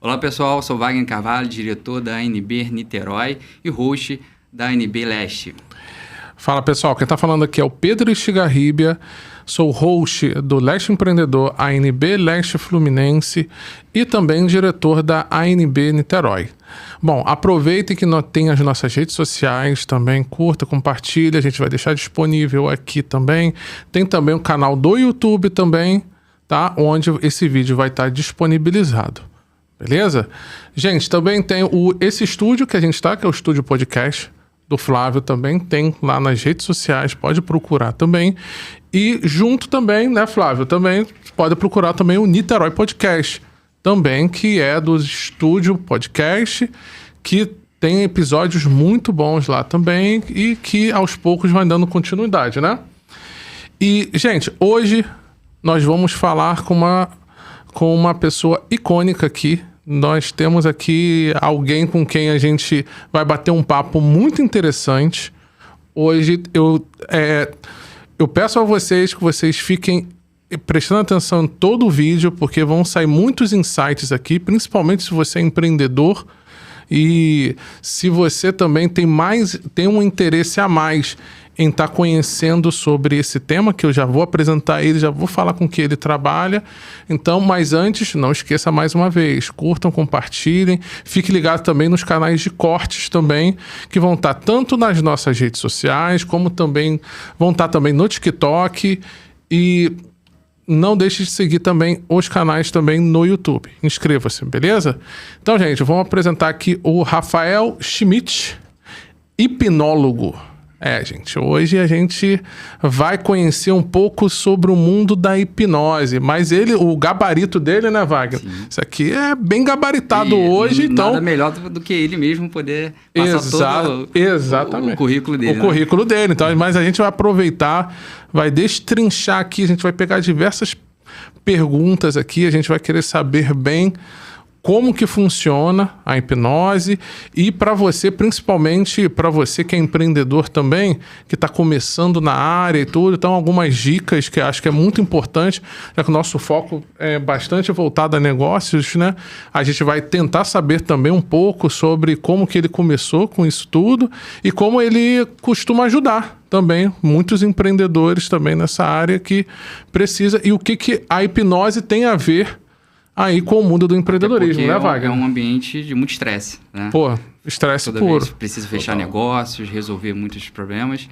Olá pessoal, sou Wagner Carvalho, diretor da ANB Niterói e host da ANB Leste. Fala pessoal, quem está falando aqui é o Pedro Estigarribia, sou host do Leste Empreendedor ANB Leste Fluminense e também diretor da ANB Niterói. Bom, aproveitem que tem as nossas redes sociais também, curta, compartilha, a gente vai deixar disponível aqui também. Tem também o canal do YouTube também, tá? Onde esse vídeo vai estar disponibilizado. Beleza? Gente, também tem esse estúdio que a gente está, que é o Estúdio Podcast do Flávio também, tem lá nas redes sociais, pode procurar também. E junto também, né, Flávio, também pode procurar também o Niterói Podcast, também, que é do Estúdio Podcast, que tem episódios muito bons lá também e que aos poucos vai dando continuidade, né? E, gente, hoje nós vamos falar com uma pessoa icônica aqui. Nós temos aqui alguém com quem a gente vai bater um papo muito interessante. Hoje eu peço a vocês que vocês fiquem prestando atenção em todo o vídeo, porque vão sair muitos insights aqui, principalmente se você é empreendedor e se você também tem um interesse a mais em estar conhecendo sobre esse tema, que eu já vou apresentar ele, já vou falar com que ele trabalha. Então, mas antes, não esqueça mais uma vez, curtam, compartilhem, fique ligado também nos canais de cortes também, que vão estar tanto nas nossas redes sociais, como também vão estar também no TikTok, e não deixe de seguir também os canais também no YouTube. Inscreva-se, beleza? Então, gente, vamos apresentar aqui o Rafael Schmidt, hipnólogo. Gente, hoje a gente vai conhecer um pouco sobre o mundo da hipnose, mas o gabarito dele, né, Wagner? Sim. Isso aqui é bem gabaritado hoje, então... Nada melhor do que ele mesmo poder passar todo exatamente. O currículo dele. O currículo dele, então, mas a gente vai aproveitar, vai destrinchar aqui, a gente vai pegar diversas perguntas aqui, a gente vai querer saber bem como que funciona a hipnose e para você, principalmente para você que é empreendedor também, que está começando na área e tudo, então algumas dicas que eu acho que é muito importante, já que o nosso foco é bastante voltado a negócios, né? A gente vai tentar saber também um pouco sobre como que ele começou com isso tudo e como ele costuma ajudar também muitos empreendedores também nessa área que precisa, e o que a hipnose tem a ver aí com o mundo do empreendedorismo, né, Wagner? É um ambiente de muito estresse, né? Pô, estresse Toda puro. vez precisa fechar negócios, resolver muitos problemas.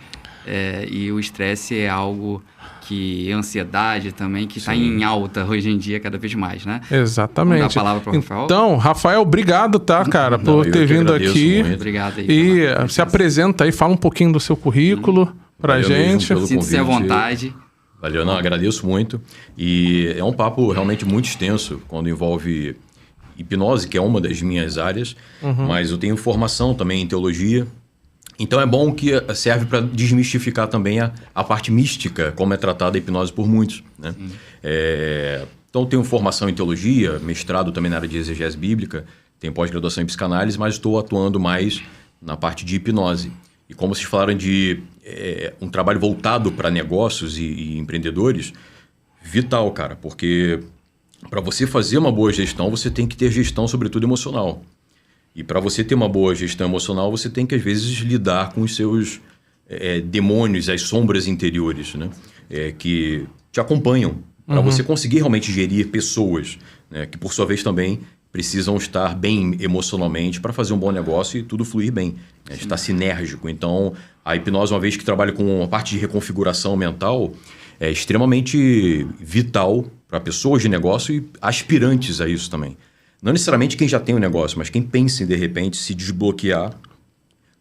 E o estresse é algo que... ansiedade também, que está em alta hoje em dia, cada vez mais, né? Exatamente. Vamos dar a palavra para o Rafael. Então, Rafael, obrigado, tá, cara, por ter vindo aqui. Muito. Obrigado aí. E se apresenta aí, fala um pouquinho do seu currículo pra gente. Sinta-se à vontade. Valeu, não, agradeço muito. E é um papo realmente muito extenso quando envolve hipnose, que é uma das minhas áreas, mas eu tenho formação também em teologia. Então é bom que serve para desmistificar também a parte mística, como é tratada a hipnose por muitos, né? Então eu tenho formação em teologia, mestrado também na área de exegese bíblica, tenho pós-graduação em psicanálise, mas estou atuando mais na parte de hipnose. E como vocês falaram de um trabalho voltado para negócios e empreendedores, vital, cara, porque para você fazer uma boa gestão, você tem que ter gestão, sobretudo emocional. E para você ter uma boa gestão emocional, você tem que, às vezes, lidar com os seus demônios, as sombras interiores, né? Que te acompanham, para você conseguir realmente gerir pessoas, né? Que, por sua vez, também precisam estar bem emocionalmente para fazer um bom negócio e tudo fluir bem, né? Estar sinérgico. Então, a hipnose, uma vez que trabalha com a parte de reconfiguração mental, é extremamente vital para pessoas de negócio e aspirantes a isso também. Não necessariamente quem já tem o negócio, mas quem pensa em, de repente, se desbloquear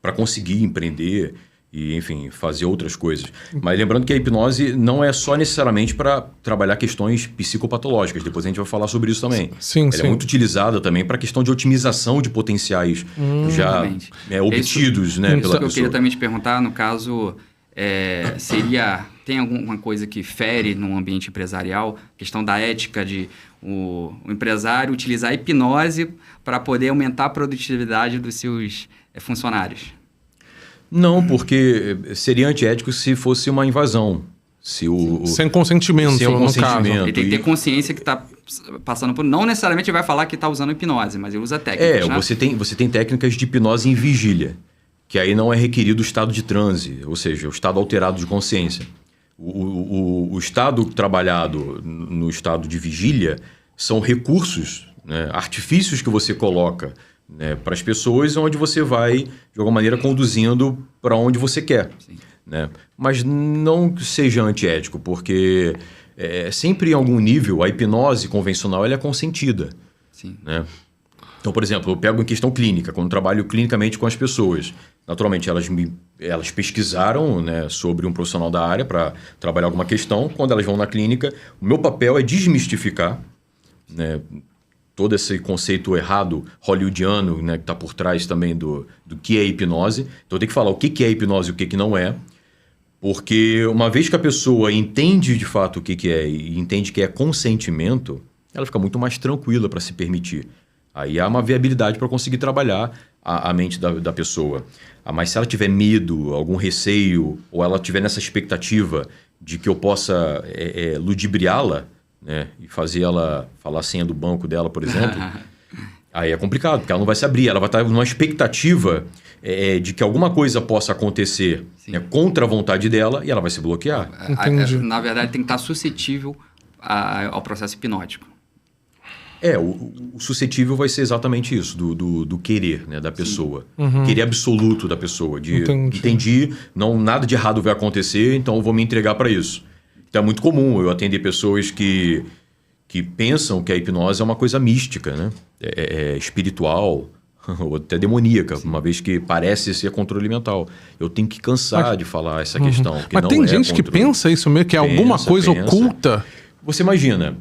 para conseguir empreender e, enfim, fazer outras coisas. Mas lembrando que a hipnose não é só necessariamente para trabalhar questões psicopatológicas. Depois a gente vai falar sobre isso também. Sim, Ela é muito utilizada também para questão de otimização de potenciais já obtidos, né, pela pessoa. Eu queria também te perguntar, no caso, tem alguma coisa que fere no ambiente empresarial? Questão da ética de o empresário utilizar a hipnose para poder aumentar a produtividade dos seus funcionários? Não, porque seria antiético se fosse uma invasão. Sem consentimento, sem no caso. Ele tem que ter consciência que está passando por... Não necessariamente vai falar que está usando hipnose, mas ele usa técnicas. Você tem técnicas de hipnose em vigília, que aí não é requerido o estado de transe, ou seja, o estado alterado de consciência. O estado trabalhado no estado de vigília são recursos, né, artifícios que você coloca, né, para as pessoas, onde você vai, de alguma maneira, conduzindo para onde você quer. Né? Mas não seja antiético, porque sempre em algum nível a hipnose convencional ela é consentida. Sim. Né? Então, por exemplo, eu pego em questão clínica, quando trabalho clinicamente com as pessoas. Naturalmente, elas pesquisaram, né, sobre um profissional da área para trabalhar alguma questão. Quando elas vão na clínica, o meu papel é desmistificar, né, todo esse conceito errado hollywoodiano, né, que está por trás também do que é hipnose. Então, eu tenho que falar o que é hipnose e o que não é. Porque uma vez que a pessoa entende de fato o que é e entende que é consentimento, ela fica muito mais tranquila para se permitir. Aí há uma viabilidade para conseguir trabalhar a mente da pessoa. Mas se ela tiver medo, algum receio, ou ela tiver nessa expectativa de que eu possa ludibriá-la, né, e fazer ela falar a senha do banco dela, por exemplo, aí é complicado, porque ela não vai se abrir. Ela vai estar numa expectativa de que alguma coisa possa acontecer, né, contra a vontade dela, e ela vai se bloquear. Na verdade, tem que estar suscetível ao processo hipnótico. O suscetível vai ser exatamente isso, do querer, né, da pessoa. Querer absoluto da pessoa. Entendi, nada de errado vai acontecer, então eu vou me entregar para isso. Então é muito comum eu atender pessoas que pensam que a hipnose é uma coisa mística, né? Espiritual ou até demoníaca, uma vez que parece ser controle mental. Eu tenho que cansar de falar essa questão. Mas tem gente que pensa isso mesmo, que é alguma coisa oculta. Você imagina...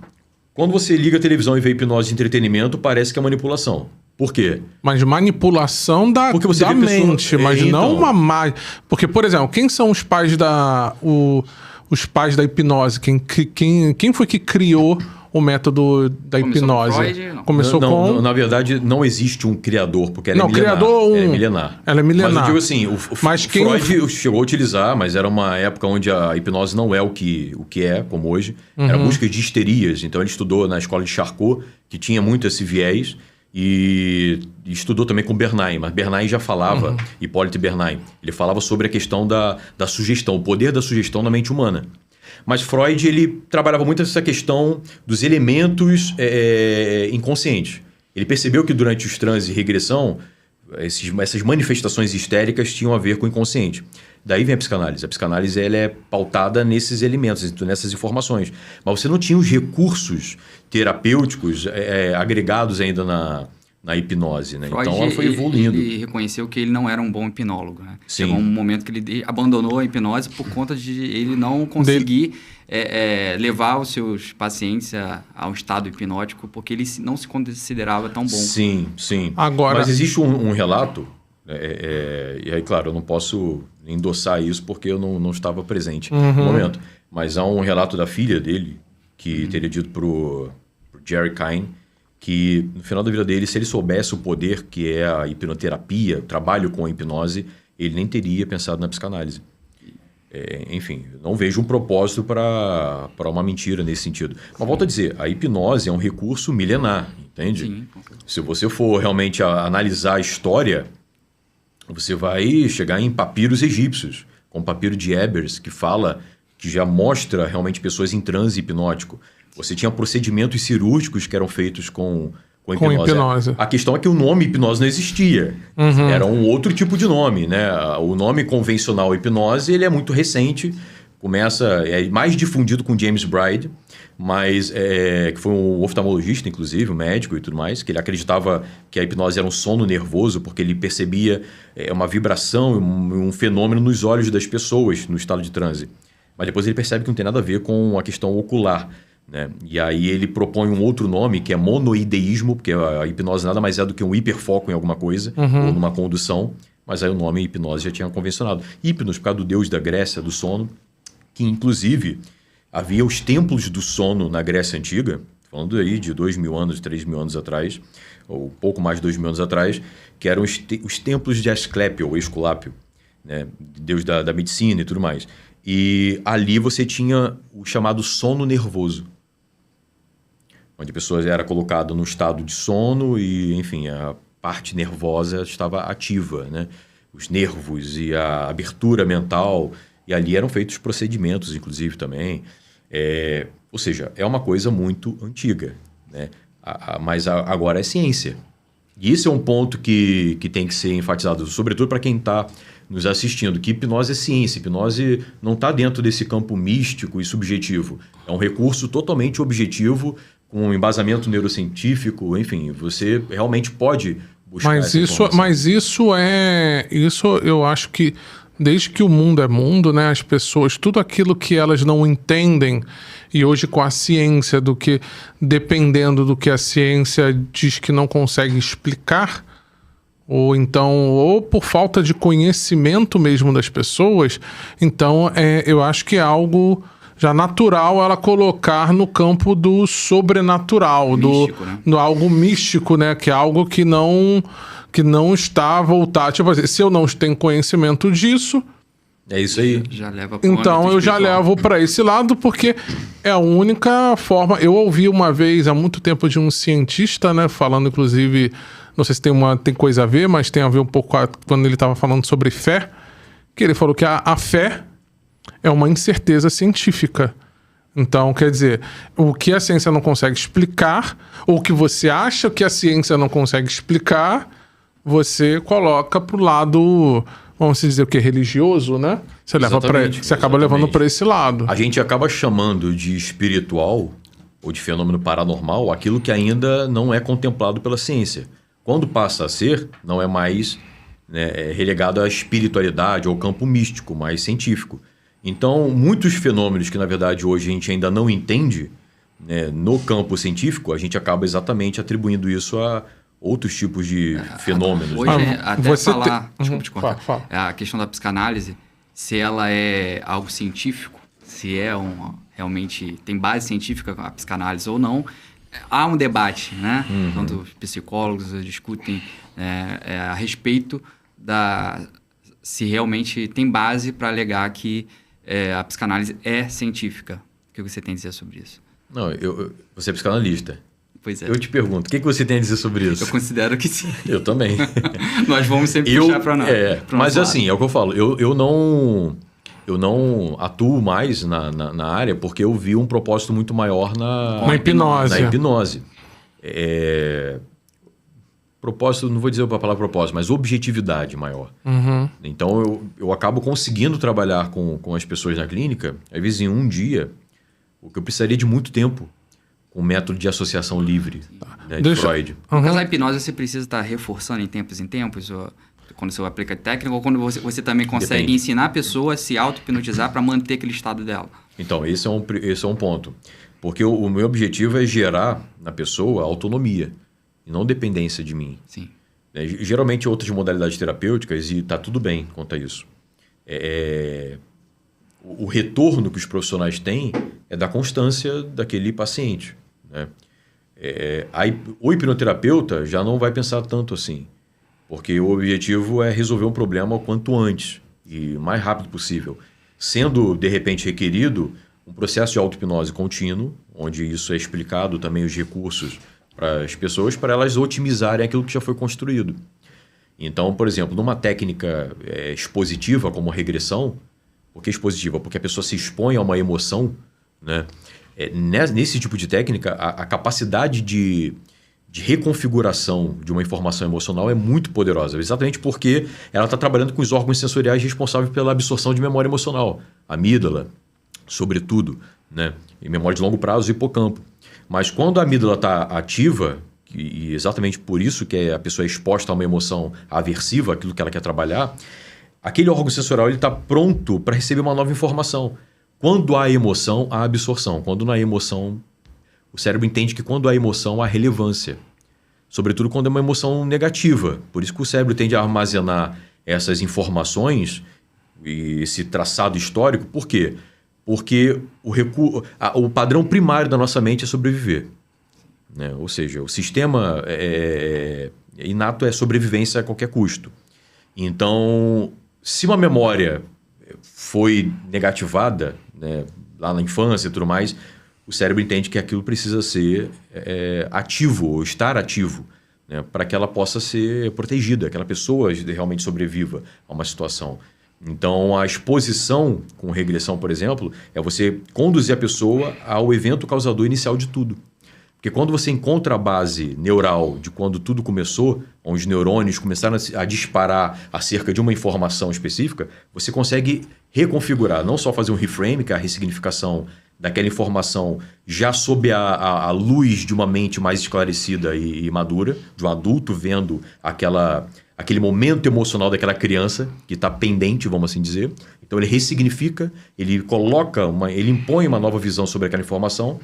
Quando você liga a televisão e vê hipnose de entretenimento, parece que é manipulação. Por quê? Mas manipulação da mente, mas não uma mágica. Porque, por exemplo, quem são os pais os pais da hipnose? Quem foi que criou o método da hipnose? Começou com Freud? Na verdade, não existe um criador, porque ela é milenar. Ela é milenar. Ela é milenar. Mas eu digo assim, Freud chegou a utilizar, mas era uma época onde a hipnose não é o que é, como hoje. Era busca de histerias. Então ele estudou na escola de Charcot, que tinha muito esse viés, e estudou também com Bernheim. Mas Bernheim já falava, Hipólito Bernheim, ele falava sobre a questão da sugestão, o poder da sugestão na mente humana. Mas Freud, ele trabalhava muito essa questão dos elementos inconscientes. Ele percebeu que durante os transes e regressão, essas manifestações histéricas tinham a ver com o inconsciente. Daí vem a psicanálise. A psicanálise ela é pautada nesses elementos, nessas informações. Mas você não tinha os recursos terapêuticos agregados ainda na hipnose, né? Freud, então ela foi evoluindo. Ele reconheceu que ele não era um bom hipnólogo, né? Sim. Chegou um momento que ele abandonou a hipnose por conta de ele não conseguir levar os seus pacientes ao estado hipnótico, porque ele não se considerava tão bom. Sim. Agora... Mas existe um relato, e aí, claro, eu não posso endossar isso porque eu não estava presente no momento, mas há um relato da filha dele que teria dito pro Jerry Kine que no final da vida dele, se ele soubesse o poder que é a hipnoterapia, o trabalho com a hipnose, ele nem teria pensado na psicanálise. Enfim, não vejo um propósito para uma mentira nesse sentido. Mas volto a dizer, a hipnose é um recurso milenar, entende? Sim. Se você for realmente analisar a história, você vai chegar em papiros egípcios, como o papiro de Ebers, que já mostra realmente pessoas em transe hipnótico. Você tinha procedimentos cirúrgicos que eram feitos com hipnose. A questão é que o nome hipnose não existia. Era um outro tipo de nome, né? O nome convencional hipnose ele é muito recente. É mais difundido com James Bride, mas que foi um oftalmologista, inclusive, um médico e tudo mais, que ele acreditava que a hipnose era um sono nervoso, porque ele percebia uma vibração, um fenômeno nos olhos das pessoas no estado de transe. Mas depois ele percebe que não tem nada a ver com a questão ocular. Né? E aí ele propõe um outro nome, que é monoideísmo, porque a hipnose nada mais é do que um hiperfoco em alguma coisa, ou numa condução, mas aí o nome hipnose já tinha convencionado. Hipnos, por causa do deus da Grécia, do sono, que inclusive havia os templos do sono na Grécia Antiga, falando aí de 2.000 anos, 3.000 anos atrás, ou pouco mais de 2.000 anos atrás, que eram os templos de Asclépio, ou Esculápio, né? Deus da medicina e tudo mais. E ali você tinha o chamado sono nervoso, onde a pessoa era colocada no estado de sono e, enfim, a parte nervosa estava ativa, né? Os nervos e a abertura mental, e ali eram feitos procedimentos, inclusive, também. Ou seja, é uma coisa muito antiga, né? Mas agora é ciência. E isso é um ponto que tem que ser enfatizado, sobretudo para quem está nos assistindo, que hipnose é ciência. Hipnose não está dentro desse campo místico e subjetivo. É um recurso totalmente objetivo, com um embasamento neurocientífico, enfim, você realmente pode buscar Mas isso eu acho que desde que o mundo é mundo, né, as pessoas, tudo aquilo que elas não entendem, e hoje com a ciência, do que dependendo do que a ciência diz que não consegue explicar, ou por falta de conhecimento mesmo das pessoas, então eu acho que é algo já natural ela colocar no campo do sobrenatural, místico, do algo místico, né? Que é algo que não está voltado. Tipo assim, se eu não tenho conhecimento disso, é isso aí. Já leva pro então eu já levo para esse lado, porque é a única forma. Eu ouvi uma vez há muito tempo de um cientista, né, falando, inclusive, não sei se tem coisa a ver, mas tem a ver um pouco quando ele estava falando sobre fé, que ele falou que a fé é uma incerteza científica. Então, quer dizer, o que a ciência não consegue explicar, ou o que você acha que a ciência não consegue explicar, você coloca pro lado, vamos dizer o que, religioso, né? Você acaba levando para esse lado. A gente acaba chamando de espiritual ou de fenômeno paranormal aquilo que ainda não é contemplado pela ciência. Quando passa a ser, não é mais, né, relegado à espiritualidade ou ao campo místico, mais científico. Então, muitos fenômenos que, na verdade, hoje a gente ainda não entende, né, no campo científico, a gente acaba exatamente atribuindo isso a outros tipos de fenômenos. Hoje, até falar... Desculpa te contar. Fala. A questão da psicanálise, se ela é algo científico, se é realmente tem base científica a psicanálise ou não, há um debate, né? Quando os psicólogos discutem a respeito se realmente tem base para alegar que a psicanálise é científica. O que você tem a dizer sobre isso? Não, você é psicanalista. Pois é. Eu te pergunto, o que você tem a dizer sobre isso? Eu considero que sim. Eu também. Nós vamos sempre puxar para nós. Mas assim, é o que eu falo. Eu não atuo mais na área porque eu vi um propósito muito maior na hipnose. Propósito, não vou dizer a palavra propósito, mas objetividade maior. Então, eu acabo conseguindo trabalhar com as pessoas na clínica, às vezes em um dia, o que eu precisaria de muito tempo, com o método de associação livre, né, de Freud. No caso da hipnose, você precisa estar reforçando em tempos, ou quando você aplica técnica, ou quando você também consegue ensinar a pessoa a se auto-hipnotizar para manter aquele estado dela? Então, esse é um ponto. Porque o meu objetivo é gerar na pessoa autonomia e não dependência de mim. Sim. Geralmente, outras modalidades terapêuticas, e está tudo bem quanto a isso. O retorno que os profissionais têm é da constância daquele paciente, né? O hipnoterapeuta já não vai pensar tanto assim, porque o objetivo é resolver um problema o quanto antes e o mais rápido possível, sendo, de repente, requerido um processo de auto-hipnose contínuo, onde isso é explicado também os recursos para as pessoas, para elas otimizarem aquilo que já foi construído. Então, por exemplo, numa técnica expositiva, como regressão, por que expositiva? Porque a pessoa se expõe a uma emoção, né? Nesse tipo de técnica, a capacidade de reconfiguração de uma informação emocional é muito poderosa, exatamente porque ela está trabalhando com os órgãos sensoriais responsáveis pela absorção de memória emocional, amígdala, sobretudo, né? E memória de longo prazo, hipocampo. Mas quando a amígdala está ativa, e exatamente por isso que a pessoa é exposta a uma emoção aversiva, aquilo que ela quer trabalhar, aquele órgão sensorial está pronto para receber uma nova informação. Quando há emoção, há absorção. Quando não há emoção, o cérebro entende que quando há emoção, há relevância. Sobretudo quando é uma emoção negativa. Por isso que o cérebro tende a armazenar essas informações e esse traçado histórico. Por quê? Porque o padrão primário da nossa mente é sobreviver, né? Ou seja, o sistema inato é sobrevivência a qualquer custo. Então, se uma memória foi negativada, né, lá na infância e tudo mais, o cérebro entende que aquilo precisa ser ativo, ou estar ativo, né, para que ela possa ser protegida, aquela pessoa realmente sobreviva a uma situação. Então, a exposição com regressão, por exemplo, é você conduzir a pessoa ao evento causador inicial de tudo. Porque quando você encontra a base neural de quando tudo começou, onde os neurônios começaram a disparar acerca de uma informação específica, você consegue reconfigurar, não só fazer um reframe, que é a ressignificação daquela informação já sob a luz de uma mente mais esclarecida e madura, de um adulto vendo aquele momento emocional daquela criança que está pendente, vamos assim dizer. Então ele ressignifica, ele ele impõe uma nova visão sobre aquela informação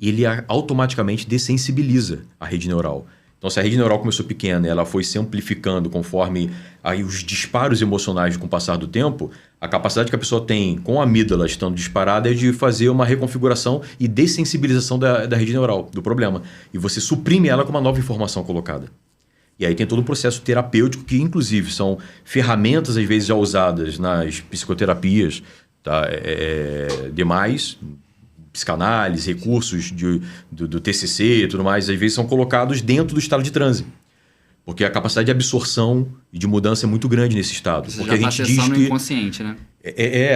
e ele automaticamente dessensibiliza a rede neural. Então, se a rede neural começou pequena e ela foi se amplificando conforme aí os disparos emocionais com o passar do tempo, a capacidade que a pessoa tem com a amígdala estando disparada é de fazer uma reconfiguração e dessensibilização da rede neural, do problema. E você suprime ela com uma nova informação colocada. E aí tem todo um processo terapêutico que, inclusive, são ferramentas, às vezes, já usadas nas psicoterapias, tá? Demais, psicanálise, recursos do TCC e tudo mais, às vezes são colocados dentro do estado de transe. Porque a capacidade de absorção e de mudança é muito grande nesse estado. Você porque já a gente diz no que inconsciente, né?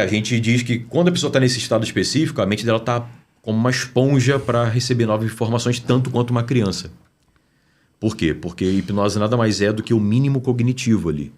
a gente diz que quando a pessoa está nesse estado específico, a mente dela está como uma esponja para receber novas informações, tanto quanto uma criança. Por quê? Porque a hipnose nada mais é do que o mínimo cognitivo ali.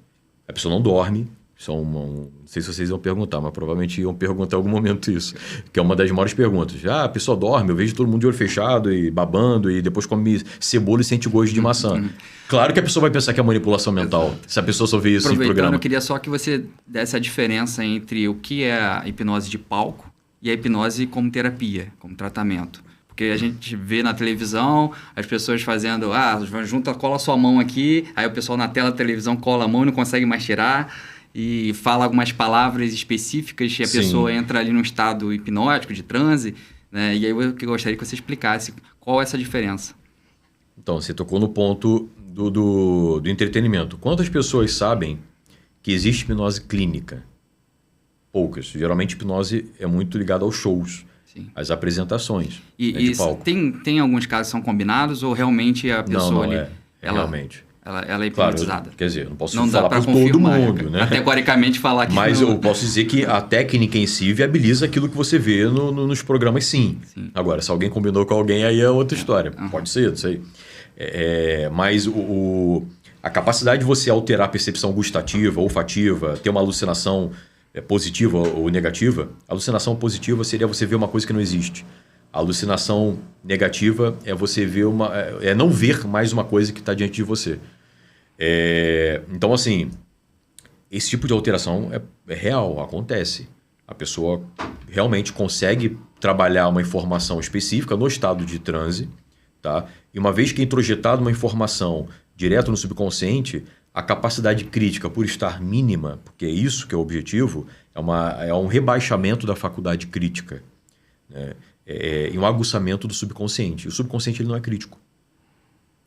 A pessoa não dorme. Não sei se vocês iam perguntar, mas provavelmente iam perguntar em algum momento isso. Que é uma das maiores perguntas. A pessoa dorme, eu vejo todo mundo de olho fechado e babando e depois come cebola e sente gosto de maçã. Claro que a pessoa vai pensar que é manipulação mental. Exato. Se a pessoa só vê isso em programa. Eu queria só que você desse a diferença entre o que é a hipnose de palco e a hipnose como terapia, como tratamento. Porque a gente vê na televisão as pessoas fazendo, junta, cola sua mão aqui, aí o pessoal na tela da televisão cola a mão e não consegue mais tirar, e fala algumas palavras específicas e a pessoa entra ali num estado hipnótico, de transe, né? E aí eu gostaria que você explicasse qual é essa diferença. Então, você tocou no ponto do entretenimento. Quantas pessoas sabem que existe hipnose clínica? Poucas. Geralmente, hipnose é muito ligada aos shows. Sim. As apresentações de palco. Tem alguns casos que são combinados ou realmente a pessoa não, ali... realmente. Ela é hipnotizada. Claro, quer dizer, não posso falar para todo mundo, né? Categoricamente falar que mas eu posso dizer que a técnica em si viabiliza aquilo que você vê nos programas, sim. Agora, se alguém combinou com alguém, aí é outra história. Pode ser, não sei. Mas a capacidade de você alterar a percepção gustativa, olfativa, ter uma alucinação positiva ou negativa. A alucinação positiva seria você ver uma coisa que não existe. A alucinação negativa é você ver não ver mais uma coisa que está diante de você. Então, assim, esse tipo de alteração é real, acontece. A pessoa realmente consegue trabalhar uma informação específica no estado de transe, tá? E uma vez que é introjetada uma informação direto no subconsciente, a capacidade crítica, por estar mínima, porque é isso que é o objetivo, é um rebaixamento da faculdade crítica, né? E um aguçamento do subconsciente. E o subconsciente ele não é crítico.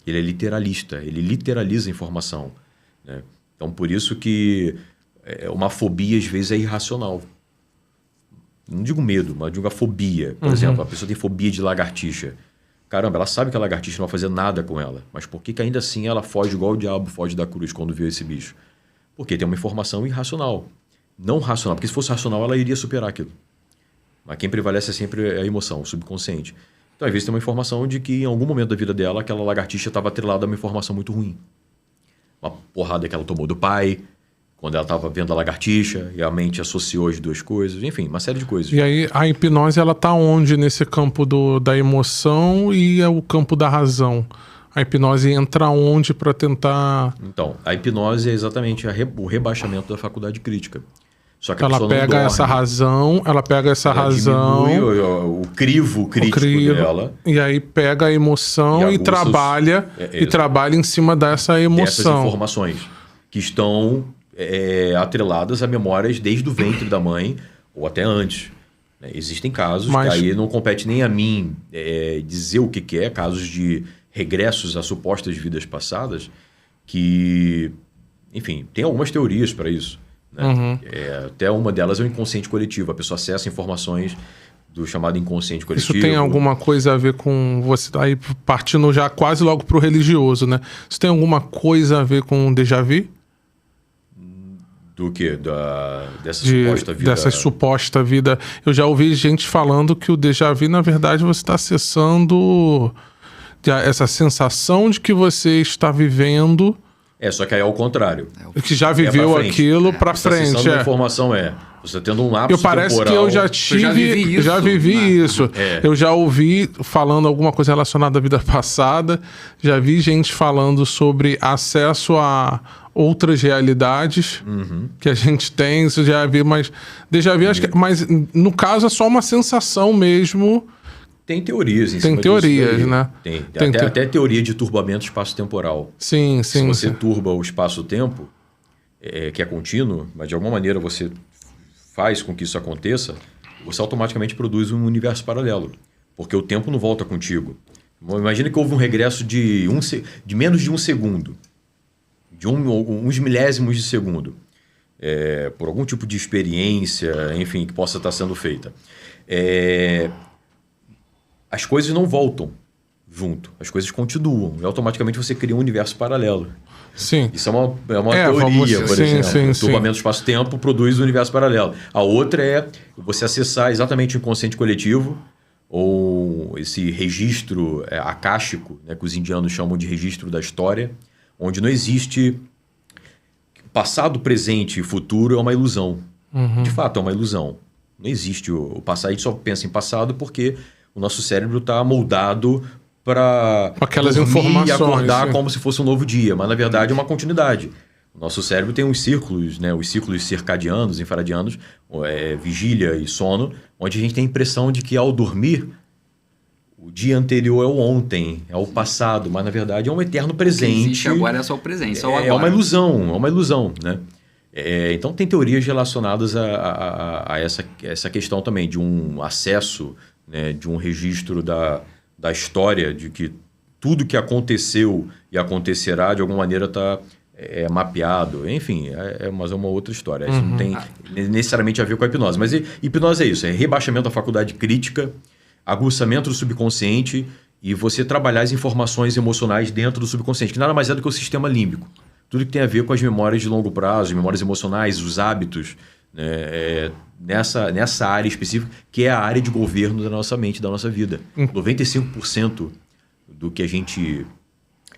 Ele é literalista, ele literaliza a informação, né? Então, por isso que uma fobia, às vezes, é irracional. Não digo medo, mas digo a fobia. Por exemplo, a pessoa tem fobia de lagartixa. Caramba, ela sabe que a lagartixa não vai fazer nada com ela. Mas por que ainda assim ela foge igual o diabo foge da cruz quando vê esse bicho? Porque tem uma informação irracional. Não racional, porque se fosse racional ela iria superar aquilo. Mas quem prevalece é sempre a emoção, o subconsciente. Então, às vezes, tem uma informação de que em algum momento da vida dela, aquela lagartixa estava atrelada a uma informação muito ruim. Uma porrada que ela tomou do pai, quando ela estava vendo a lagartixa, e a mente associou as duas coisas. Enfim, uma série de coisas. E aí, a hipnose, ela tá onde nesse campo da emoção e o campo da razão? A hipnose entra onde para tentar... Então, a hipnose é exatamente o rebaixamento da faculdade crítica. Só que ela pega essa razão, diminui o crivo crítico dela. E aí pega a emoção e trabalha em cima dessa emoção. Dessas informações que estão atreladas a memórias desde o ventre da mãe ou até antes. Existem casos que aí não compete nem a mim dizer o que é, casos de regressos a supostas vidas passadas, que, enfim, tem algumas teorias para isso. né? Até uma delas é o inconsciente coletivo. A pessoa acessa informações do chamado inconsciente coletivo. Isso tem alguma coisa a ver com você, aí partindo já quase logo pro religioso, né? Isso tem alguma coisa a ver com déjà vu? Do quê? Dessa suposta vida? Dessa suposta vida. Eu já ouvi gente falando que o déjà vu, na verdade, você está acessando essa sensação de que você está vivendo... Só que aí é ao contrário. Que já viveu aquilo para frente. A informação você tendo um lapso parece temporal... que eu já vivi isso. Eu já ouvi falando alguma coisa relacionada à vida passada. Já vi gente falando sobre acesso a outras realidades que a gente tem. Isso já vi, mas déjà vu, acho que... Mas no caso é só uma sensação mesmo... Tem teorias em cima disso. Tem teorias, né? Tem até teoria de turbamento espaço-temporal. Sim. Se você turba o espaço-tempo, que é contínuo, mas de alguma maneira você faz com que isso aconteça, você automaticamente produz um universo paralelo. Porque o tempo não volta contigo. Imagina que houve um regresso de menos de um segundo. De uns milésimos de segundo. Por algum tipo de experiência, enfim, que possa estar sendo feita. As coisas não voltam junto, as coisas continuam. E automaticamente você cria um universo paralelo. Sim. Isso é uma teoria, por exemplo. O turbamento espaço-tempo produz um universo paralelo. A outra é você acessar exatamente o inconsciente coletivo, ou esse registro acástico, né, que os indianos chamam de registro da história, onde não existe passado, presente e futuro, é uma ilusão. De fato, é uma ilusão. Não existe o passado, a gente só pensa em passado porque... O nosso cérebro está moldado para aquelas informações e acordar como se fosse um novo dia, mas na verdade é uma continuidade. O nosso cérebro tem uns círculos, né, os ciclos circadianos, infradianos, vigília e sono, onde a gente tem a impressão de que ao dormir, o dia anterior é o ontem, é o passado, mas na verdade é um eterno presente. O que existe agora é só o presente, só o agora. É uma ilusão, né? Então tem teorias relacionadas a essa questão também de um acesso, né, de um registro da história, de que tudo que aconteceu e acontecerá de alguma maneira está mapeado. Enfim, mas é uma outra história. Isso não tem necessariamente a ver com a hipnose. Mas hipnose é isso, é rebaixamento da faculdade crítica, aguçamento do subconsciente e você trabalhar as informações emocionais dentro do subconsciente, que nada mais é do que o sistema límbico. Tudo que tem a ver com as memórias de longo prazo, memórias emocionais, os hábitos, né, nessa área específica, que é a área de governo da nossa mente, da nossa vida. 95% do que a gente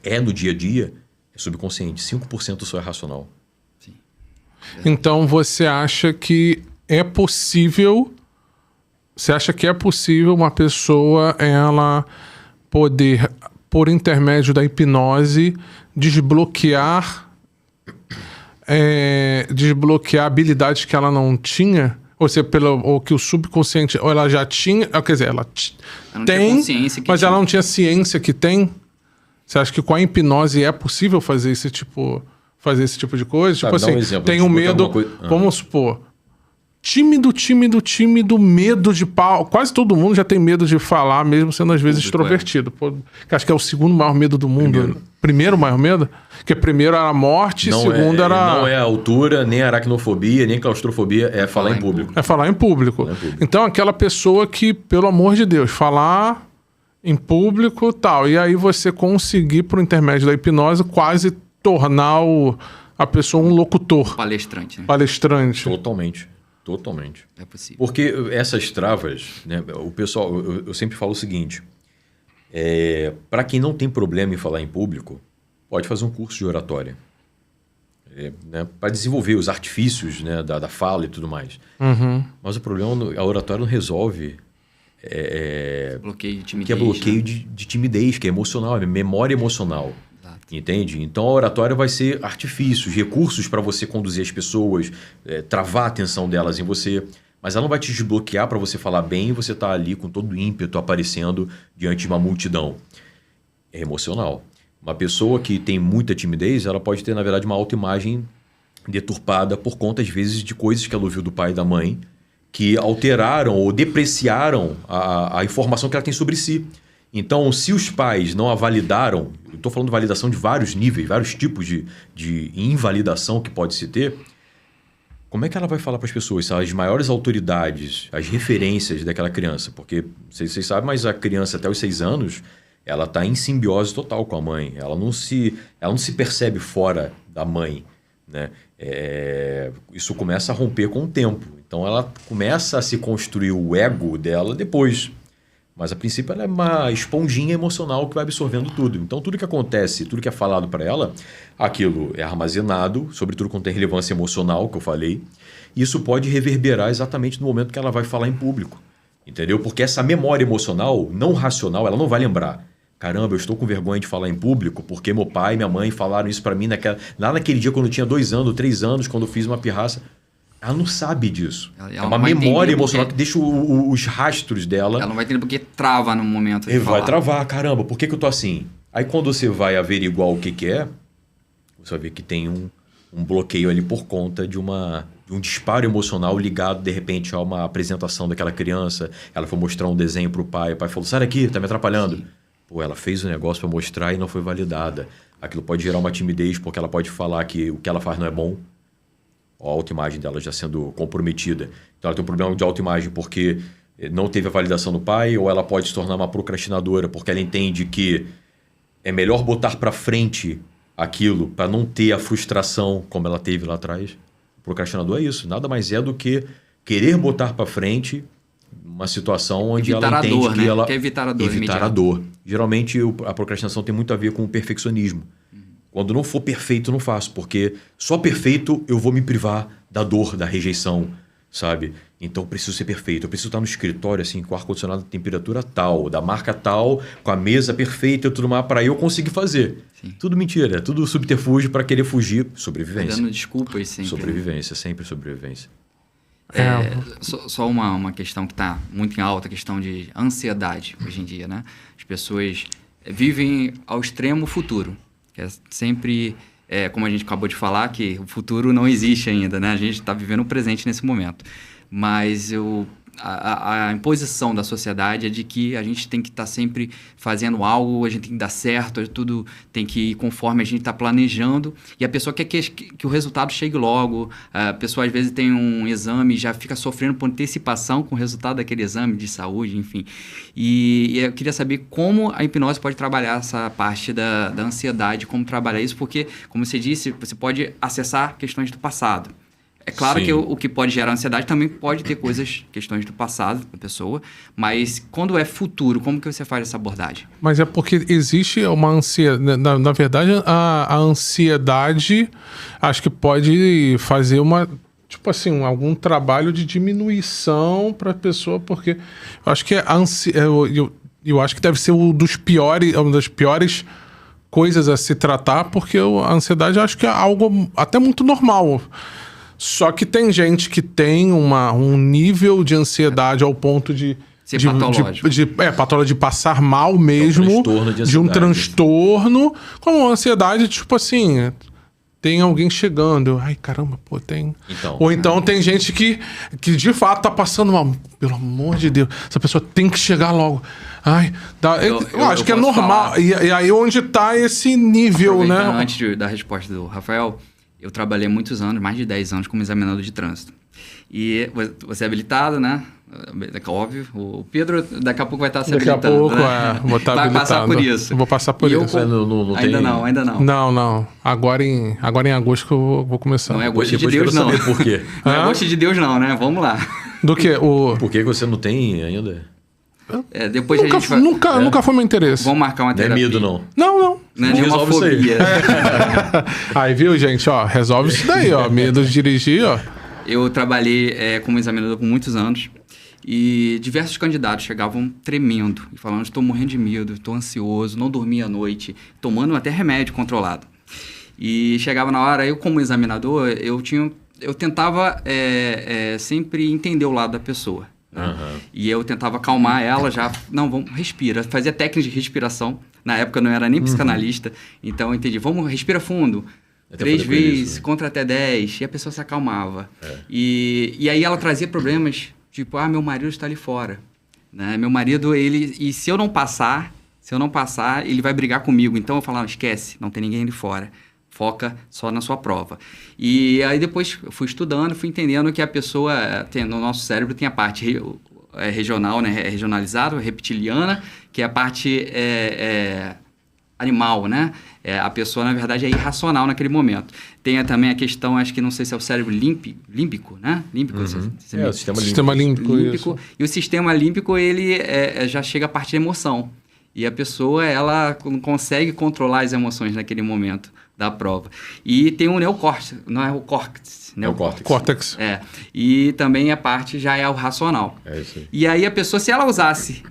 é no dia a dia é subconsciente, 5% só é racional. Sim. Então você acha que é possível... Você acha que é possível uma pessoa ela poder, por intermédio da hipnose, desbloquear habilidades que ela não tinha? Ou seja, ou que o subconsciente... Ou ela já tinha... Quer dizer, ela tem, mas ela não tinha ciência que tem? Você acha que com a hipnose é possível fazer esse tipo de coisa? Tipo assim, tem um medo... Vamos supor... Tímido, medo de pau. Quase todo mundo já tem medo de falar, mesmo sendo às vezes extrovertido. Pô, que acho que é o segundo maior medo do mundo. Primeiro maior medo? Porque primeiro era a morte, segundo era... Não é a altura, nem a aracnofobia, nem a claustrofobia, é falar em público. É falar em público. Então aquela pessoa que, pelo amor de Deus, falar em público e tal. E aí você conseguir, por intermédio da hipnose, quase tornar a pessoa um locutor. Palestrante, né? Palestrante. Totalmente. É possível. Porque essas travas, né, o pessoal, eu sempre falo o seguinte, para quem não tem problema em falar em público, pode fazer um curso de oratória. Né, para desenvolver os artifícios, né, da fala e tudo mais. Mas o problema, a oratória não resolve... bloqueio de timidez. Que é bloqueio, né? de timidez, que é emocional, é memória emocional. Entende? Então a oratória vai ser artifícios, recursos para você conduzir as pessoas, travar a atenção delas em você, mas ela não vai te desbloquear para você falar bem e você tá ali com todo o ímpeto aparecendo diante de uma multidão. É emocional. Uma pessoa que tem muita timidez, ela pode ter, na verdade, uma autoimagem deturpada por conta, às vezes, de coisas que ela ouviu do pai e da mãe que alteraram ou depreciaram a informação que ela tem sobre si. Então, se os pais não a validaram, eu estou falando de validação de vários níveis, vários tipos de invalidação que pode se ter, como é que ela vai falar para as pessoas? São as maiores autoridades, as referências daquela criança. Porque, não sei se vocês sabem, mas a criança até os 6 anos, ela está em simbiose total com a mãe. Ela não se percebe fora da mãe, né? Isso começa a romper com o tempo. Então, ela começa a se construir o ego dela depois. Mas, a princípio, ela é uma esponjinha emocional que vai absorvendo tudo. Então, tudo que acontece, tudo que é falado para ela, aquilo é armazenado, sobretudo quando tem relevância emocional, que eu falei. E isso pode reverberar exatamente no momento que ela vai falar em público. Entendeu? Porque essa memória emocional, não racional, ela não vai lembrar. Caramba, eu estou com vergonha de falar em público porque meu pai e minha mãe falaram isso para mim lá naquele dia quando eu tinha 2 anos, 3 anos, quando eu fiz uma pirraça. Ela não sabe disso. Ela é uma memória emocional que deixa os rastros dela. Ela não vai entender porque trava no momento de falar. Vai travar, caramba, por que eu tô assim? Aí quando você vai averiguar o que é, você vai ver que tem um bloqueio ali por conta de um disparo emocional ligado, de repente, a uma apresentação daquela criança. Ela foi mostrar um desenho pro pai, o pai falou, sai daqui, tá me atrapalhando. Sim. Pô, ela fez o negócio para mostrar e não foi validada. Aquilo pode gerar uma timidez, porque ela pode falar que o que ela faz não é bom. A autoimagem dela já sendo comprometida. Então ela tem um problema de autoimagem porque não teve a validação do pai, ou ela pode se tornar uma procrastinadora porque ela entende que é melhor botar para frente aquilo para não ter a frustração como ela teve lá atrás. O procrastinador é isso, nada mais é do que querer botar para frente uma situação onde ela entende dor, que né? ela... Quer evitar a dor. Evitar a dor. Geralmente a procrastinação tem muito a ver com o perfeccionismo. Quando não for perfeito, eu não faço, porque só perfeito eu vou me privar da dor, da rejeição, sabe? Então eu preciso ser perfeito. Eu preciso estar no escritório, assim, com o ar-condicionado de temperatura tal, da marca tal, com a mesa perfeita e tudo mais, para eu conseguir fazer. Sim. Tudo mentira, tudo subterfúgio para querer fugir. Sobrevivência. Dando desculpas sempre. Sobrevivência, sempre sobrevivência. Só uma questão que está muito em alta, a questão de ansiedade hoje em dia, né? As pessoas vivem ao extremo futuro. Que é sempre, como a gente acabou de falar, que o futuro não existe ainda, né? A gente está vivendo o presente nesse momento. Mas a imposição da sociedade é de que a gente tem que estar sempre fazendo algo, a gente tem que dar certo, tudo tem que ir conforme a gente está planejando. E a pessoa quer que o resultado chegue logo. A pessoa, às vezes, tem um exame e já fica sofrendo por antecipação com o resultado daquele exame de saúde, enfim. E eu queria saber como a hipnose pode trabalhar essa parte da ansiedade, como trabalhar isso, porque, como você disse, você pode acessar questões do passado. É claro Sim. que o que pode gerar ansiedade também pode ter questões do passado da pessoa, mas quando é futuro, como que você faz essa abordagem? Mas é porque existe uma ansiedade... Na verdade, a ansiedade acho que pode fazer tipo assim, algum trabalho de diminuição para a pessoa, porque eu acho que eu acho que deve ser uma das piores coisas a se tratar, porque a ansiedade acho que é algo até muito normal. Só que tem gente que tem um nível de ansiedade ao ponto de... Ser patológico. Patológico de passar mal mesmo, de um transtorno, como ansiedade, tipo assim, tem alguém chegando, ai caramba, pô, tem... Ou então tem gente que de fato tá passando mal, pelo amor de Deus, essa pessoa tem que chegar logo. Ai, eu acho que é normal. E aí onde tá esse nível, né? Antes da resposta do Rafael... Eu trabalhei muitos anos, mais de 10 anos, como examinador de trânsito. E você é habilitado, né? Óbvio. O Pedro daqui a pouco vai estar se habilitando. Daqui a pouco, né? Vou estar habilitado. Vai passar por isso. Vou passar por isso. Ainda não. Não. Agora em agosto que eu vou começar. Não é agosto de Deus, não. Por quê? Não é agosto de Deus, não, né? Vamos lá. Do quê? Por que você não tem ainda? Depois a gente vai... Nunca foi meu interesse. Vamos marcar uma terapia. Não é medo, não. Não. Não é nenhuma fobia. Aí, viu, gente? Ó, resolve isso daí, ó. Medo de dirigir, ó. Eu trabalhei como examinador por muitos anos e diversos candidatos chegavam tremendo e falando: estou morrendo de medo, estou ansioso, não dormi à noite, tomando até remédio controlado. E chegava na hora, eu como examinador, eu tentava sempre entender o lado da pessoa. Uhum. E eu tentava acalmar ela já. Não, respira. Fazia técnicas de respiração. Na época eu não era nem psicanalista. Então eu entendi. Respira fundo. 3 vezes, isso, né? Contra até 10. E a pessoa se acalmava. E aí ela trazia problemas. Tipo, meu marido está ali fora. Né? Meu marido, e se eu não passar, ele vai brigar comigo. Então eu falava, esquece, não tem ninguém ali fora. foca só na sua prova. E aí depois eu fui estudando, fui entendendo que a pessoa, no nosso cérebro tem a parte regional, né, regionalizada, reptiliana, que é a parte animal, né? A pessoa, na verdade, é irracional naquele momento. Tem também a questão, acho que não sei se é o cérebro límbico, né? Límbico, o sistema límbico. Isso. E o sistema límbico, ele já chega a parte de emoção. E a pessoa, ela não consegue controlar as emoções naquele momento da prova. E tem o neocórtex, não é o córtex. Córtex. E também a parte já é o racional. É isso aí. E aí a pessoa, se ela usasse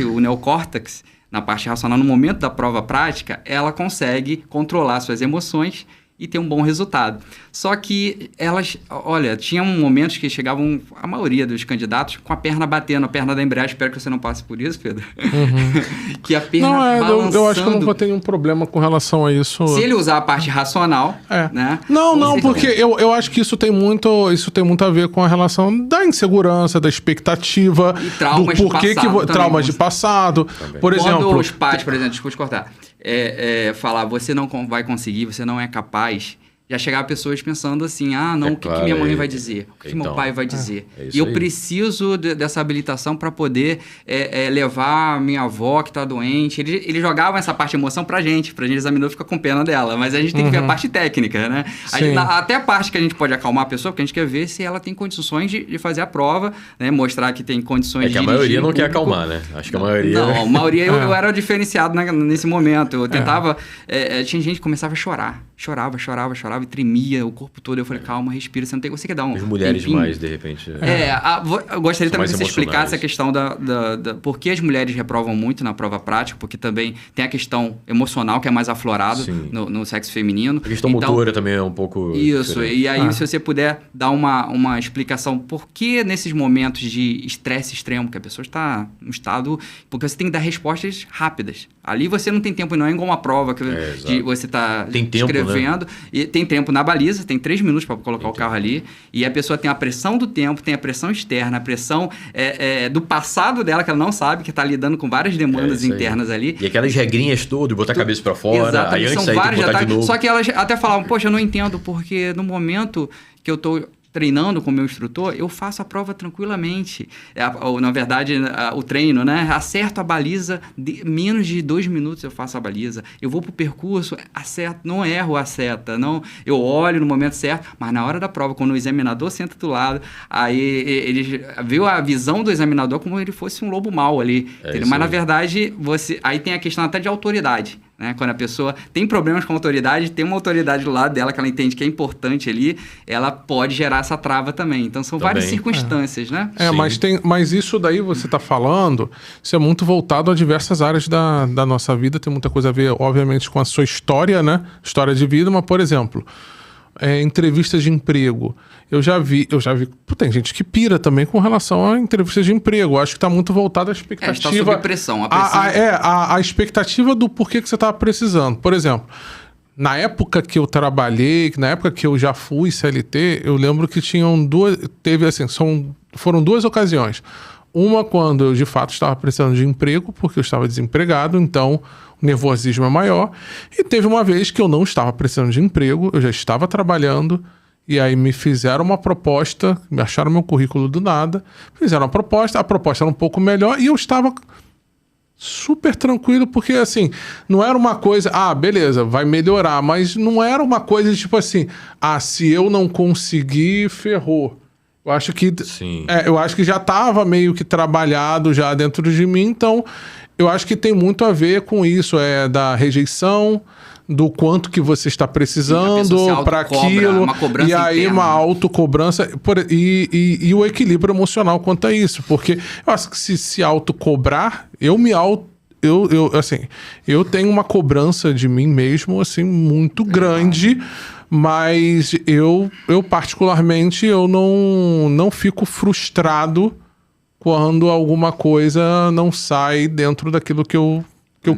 o neocórtex na parte racional, no momento da prova prática, ela consegue controlar suas emoções e ter um bom resultado. Só que elas, olha, tinham momentos que chegavam, a maioria dos candidatos, com a perna batendo, a perna da embreagem. Espero que você não passe por isso, Pedro. Que a perna balançando. Eu acho que eu não vou ter nenhum problema com relação a isso. Se ele usar a parte racional, né? Não, porque eu acho que isso tem muito a ver com a relação da insegurança, da expectativa, e traumas do porquê traumas de passado. Também. Por exemplo, quando os pais, por exemplo, desculpa te cortar, falar, você não vai conseguir, você não é capaz, já chegava pessoas pensando assim, o que minha mãe vai dizer, o que meu pai vai dizer. E eu preciso dessa habilitação para poder levar a minha avó que está doente. Eles jogavam essa parte de emoção pra gente examinar e ficar com pena dela, mas a gente tem que ver a parte técnica, né? Até a parte que a gente pode acalmar a pessoa, porque a gente quer ver se ela tem condições de fazer a prova, né? Mostrar que tem condições de que a maioria não quer acalmar, né? Acho que a maioria... Não, a maioria eu era diferenciado nesse momento. Eu tentava... tinha gente que começava a chorar. Chorava e tremia o corpo todo. Eu falei, calma, respira, você quer dar um As mulheres tempinho? mais, de repente... eu gostaria também que você explicasse emocionais. a questão por que as mulheres reprovam muito na prova prática, porque também tem a questão emocional, que é mais aflorado no sexo feminino. A questão motora também é um pouco Isso, diferente. E aí se você puder dar uma explicação, por que nesses momentos de estresse extremo, que a pessoa está no estado... Porque você tem que dar respostas rápidas. Ali você não tem tempo, não é igual uma prova que você está escrevendo. Né? E tem tempo na baliza, tem 3 minutos para colocar o carro ali, e a pessoa tem a pressão do tempo, tem a pressão externa, a pressão do passado dela, que ela não sabe, que está lidando com várias demandas internas ali. E aquelas regrinhas todas, botar a cabeça para fora, exatamente, aí antes são vários botar de novo. Só que elas até falavam, poxa, eu não entendo, porque no momento que eu estou treinando com o meu instrutor, eu faço a prova tranquilamente. Na verdade, o treino, né? Acerto a baliza, menos de 2 minutos eu faço a baliza. Eu vou pro percurso, acerto, não erro a seta, não, eu olho no momento certo, mas na hora da prova, quando o examinador senta do lado, aí ele viu a visão do examinador como ele fosse um lobo mau ali. Mas, na verdade, aí tem a questão até de autoridade. Né? Quando a pessoa tem problemas com a autoridade, tem uma autoridade do lado dela que ela entende que é importante ali, ela pode gerar essa trava também. Então, são várias circunstâncias, né? Mas isso daí você está falando, isso é muito voltado a diversas áreas da nossa vida, tem muita coisa a ver, obviamente, com a sua história, né? História de vida, mas, por exemplo, entrevistas de emprego. Eu já vi, tem gente que pira também com relação a entrevistas de emprego. Acho que está muito voltado à expectativa. Está sob pressão. A expectativa do porquê que você estava precisando. Por exemplo, na época que eu trabalhei, na época que eu já fui CLT, eu lembro que foram 2 ocasiões. Uma quando eu de fato estava precisando de emprego, porque eu estava desempregado, então o nervosismo é maior. E teve uma vez que eu não estava precisando de emprego, eu já estava trabalhando, e aí me fizeram uma proposta, me acharam meu currículo do nada, fizeram a proposta era um pouco melhor, e eu estava super tranquilo, porque assim, não era uma coisa, beleza, vai melhorar, mas não era uma coisa de, tipo assim, se eu não conseguir, ferrou. Eu acho que já estava meio que trabalhado já dentro de mim, então eu acho que tem muito a ver com isso, da rejeição, do quanto que você está precisando para aquilo, e aí interna. Uma autocobrança e o equilíbrio emocional quanto a isso, porque eu acho que se autocobrar, eu tenho uma cobrança de mim mesmo assim muito grande. Mas eu particularmente, eu não fico frustrado quando alguma coisa não sai dentro daquilo que eu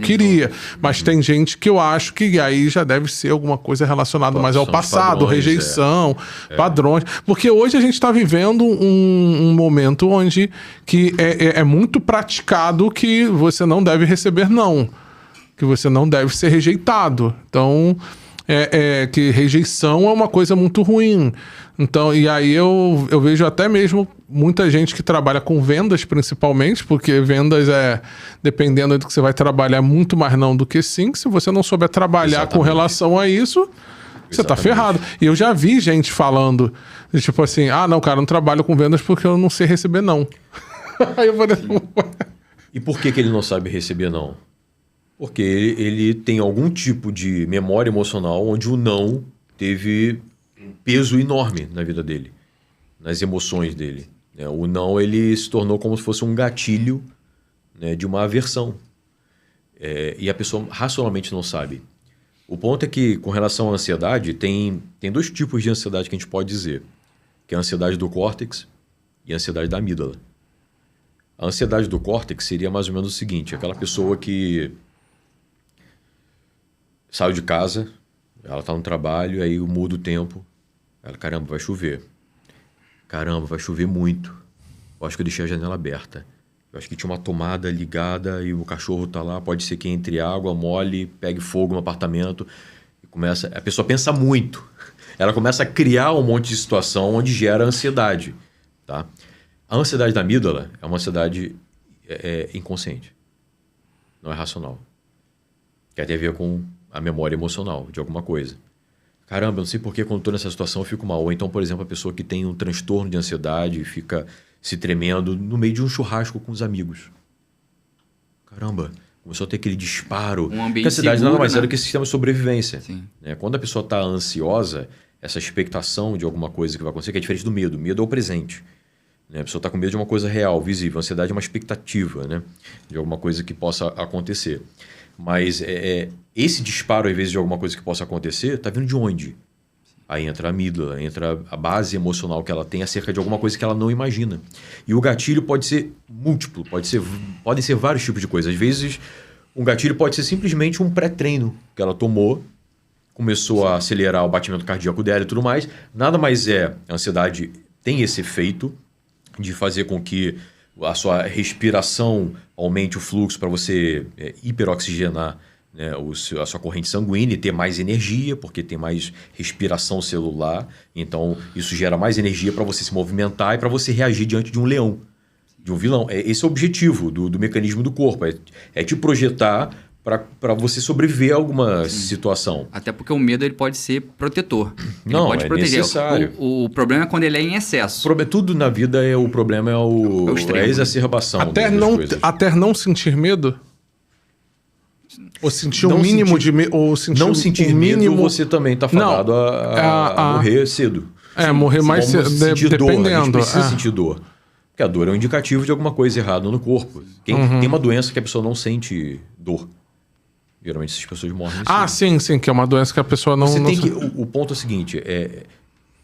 queria. Mas tem gente que eu acho que aí já deve ser alguma coisa relacionada mais ao passado, padrões, rejeição, padrões. Porque hoje a gente está vivendo um momento onde que é muito praticado que você não deve receber não. Que você não deve ser rejeitado. Então... que rejeição é uma coisa muito ruim. Então, e aí eu vejo até mesmo muita gente que trabalha com vendas, principalmente, porque vendas dependendo do que você vai trabalhar, muito mais não do que sim. Se você não souber trabalhar com relação a isso, você tá ferrado. E eu já vi gente falando, tipo assim, não, cara, eu não trabalho com vendas porque eu não sei receber não. Aí eu falei... E por que ele não sabe receber não? Porque ele tem algum tipo de memória emocional onde o não teve um peso enorme na vida dele, nas emoções dele. O não, ele se tornou como se fosse um gatilho, né, de uma aversão. E a pessoa racionalmente não sabe. O ponto é que, com relação à ansiedade, tem dois tipos de ansiedade que a gente pode dizer, que é a ansiedade do córtex e a ansiedade da amígdala. A ansiedade do córtex seria mais ou menos o seguinte, aquela pessoa que saiu de casa, ela está no trabalho, aí muda o tempo, ela, caramba, vai chover. Caramba, vai chover muito. Eu acho que eu deixei a janela aberta. Eu acho que tinha uma tomada ligada e o cachorro tá lá, pode ser que entre água, mole, pegue fogo no apartamento. A pessoa pensa muito. Ela começa a criar um monte de situação onde gera ansiedade. Tá? A ansiedade da amígdala é uma ansiedade inconsciente. Não é racional. Quer ter a ver com a memória emocional de alguma coisa. Caramba, eu não sei por que quando estou nessa situação eu fico mal. Ou então, por exemplo, a pessoa que tem um transtorno de ansiedade e fica se tremendo no meio de um churrasco com os amigos. Caramba, começou a ter aquele disparo. Um ambiente porque a ansiedade seguro, nada mais né? é do que sistema de sobrevivência. Sim. Quando a pessoa está ansiosa, essa expectação de alguma coisa que vai acontecer, que é diferente do medo. O medo é o presente. A pessoa está com medo de uma coisa real, visível. A ansiedade é uma expectativa, né, de alguma coisa que possa acontecer. Mas esse disparo, às vezes, de alguma coisa que possa acontecer, está vindo de onde? Aí entra a amígdala, entra a base emocional que ela tem acerca de alguma coisa que ela não imagina. E o gatilho pode ser múltiplo, podem ser vários tipos de coisas. Às vezes, um gatilho pode ser simplesmente um pré-treino que ela tomou, começou a acelerar o batimento cardíaco dela e tudo mais. Nada mais a ansiedade tem esse efeito de fazer com que a sua respiração aumente o fluxo para você hiperoxigenar, né, a sua corrente sanguínea e ter mais energia, porque tem mais respiração celular. Então, isso gera mais energia para você se movimentar e para você reagir diante de um leão, de um vilão. Esse é o objetivo do mecanismo do corpo, é te projetar para você sobreviver a alguma situação. Até porque o medo ele pode ser protetor. Ele Não, pode proteger. Necessário. O problema é quando ele é em excesso. Tudo na vida o problema é extremo. a exacerbação. Até não sentir medo? Ou sentir Não um mínimo sentir- de medo? Ou sentir Não um sentir mínimo... medo, você também está fadado a morrer cedo. morrer mais cedo, Sentir dor, a gente dependendo. precisa sentir dor. Porque a dor é um indicativo de alguma coisa errada no corpo. Tem uma doença que a pessoa não sente dor. Geralmente essas pessoas morrem cedo. Sim, que é uma doença que a pessoa não... Você não tem se- que, o ponto é o seguinte,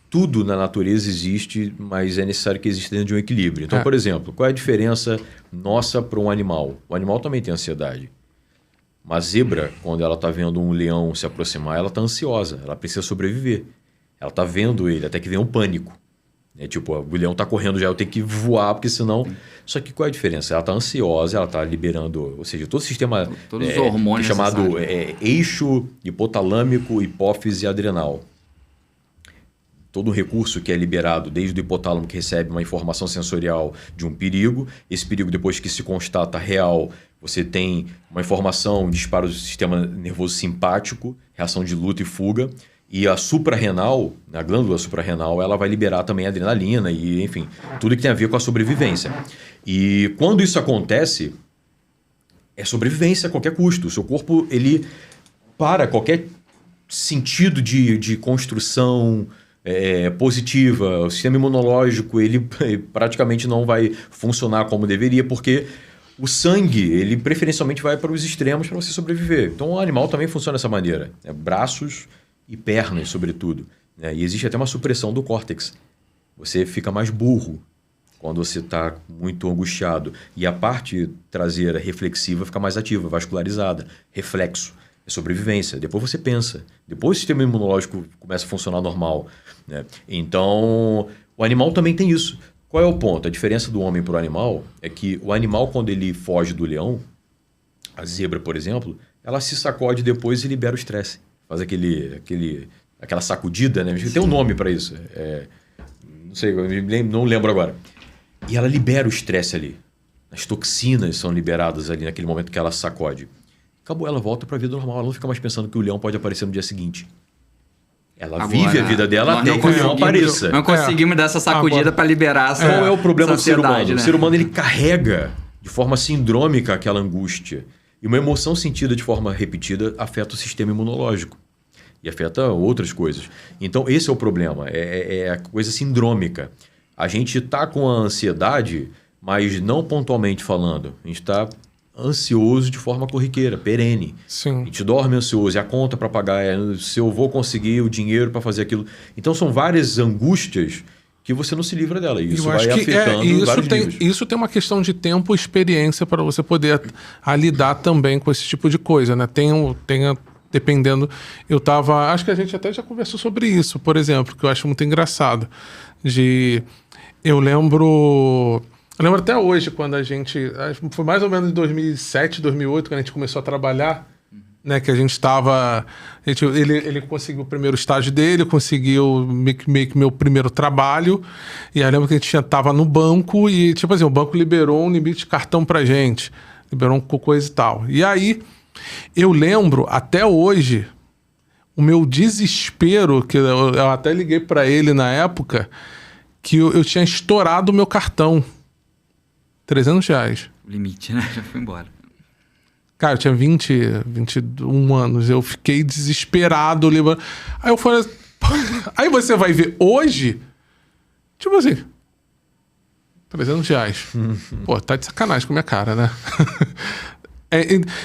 tudo na natureza existe, mas é necessário que exista dentro de um equilíbrio. Então, por exemplo, qual é a diferença nossa para um animal? O animal também tem ansiedade. Uma zebra, quando ela está vendo um leão se aproximar, ela está ansiosa, ela precisa sobreviver. Ela está vendo ele, até que vem um pânico. Tipo, o leão está correndo já, eu tenho que voar, porque senão... Só que qual é a diferença? Ela está ansiosa, ela está liberando... Ou seja, todo o sistema Todos os hormônios chamado necessários. eixo hipotalâmico, hipófise e adrenal. Todo o recurso que é liberado desde o hipotálamo, que recebe uma informação sensorial de um perigo. Esse perigo, depois que se constata real, você tem uma informação, disparo do sistema nervoso simpático, reação de luta e fuga. E a suprarrenal, a glândula suprarrenal, ela vai liberar também adrenalina e, enfim, tudo que tem a ver com a sobrevivência. E quando isso acontece, é sobrevivência a qualquer custo. O seu corpo, ele para qualquer sentido de construção positiva. O sistema imunológico, ele praticamente não vai funcionar como deveria, porque o sangue, ele preferencialmente vai para os extremos para você sobreviver. Então, o animal também funciona dessa maneira. Braços e pernas, sobretudo. E existe até uma supressão do córtex. Você fica mais burro quando você está muito angustiado. E a parte traseira reflexiva fica mais ativa, vascularizada. Reflexo. É sobrevivência. Depois você pensa. Depois o sistema imunológico começa a funcionar normal. Então, o animal também tem isso. Qual é o ponto? A diferença do homem para o animal é que o animal, quando ele foge do leão, a zebra, por exemplo, ela se sacode depois e libera o estresse. faz aquela sacudida, né? Tem um nome para isso. Não sei, não lembro agora. E ela libera o estresse ali. As toxinas são liberadas ali naquele momento que ela sacode. Acabou, ela volta para a vida normal. Ela não fica mais pensando que o leão pode aparecer no dia seguinte. Ela agora, vive a vida dela até que o leão apareça. Não conseguimos dar essa sacudida para liberar essa Qual é o problema do ser humano? né? O ser humano ele carrega de forma sindrômica aquela angústia. E uma emoção sentida de forma repetida afeta o sistema imunológico. E afeta outras coisas. Então, esse é o problema. É a coisa sindrômica. A gente está com a ansiedade, mas não pontualmente falando. A gente está ansioso de forma corriqueira, perene. Sim. A gente dorme ansioso, é a conta para pagar, se eu vou conseguir o dinheiro para fazer aquilo. Então, são várias angústias que você não se livra dela. E isso vai afetando vários níveis. Isso tem uma questão de tempo e experiência para você poder lidar também com esse tipo de coisa, né? Dependendo... Acho que a gente até já conversou sobre isso, por exemplo, que eu acho muito engraçado. Eu lembro até hoje, quando a gente... Foi mais ou menos em 2007, 2008, quando a gente começou a trabalhar, né? Que a gente estava... Ele conseguiu o primeiro estágio dele, conseguiu meio que meu primeiro trabalho. E aí eu lembro que a gente estava no banco e, tipo assim, o banco liberou um limite de cartão pra gente. Liberou coisa e tal. E aí, eu lembro, até hoje, o meu desespero, que eu até liguei para ele na época, que eu tinha estourado o meu cartão. R$300. O limite, né? Já foi embora. Cara, eu tinha 21 anos. Eu fiquei desesperado. Aí eu falei... Aí você vai ver hoje... Tipo assim... R$300. Pô, tá de sacanagem com a minha cara, né?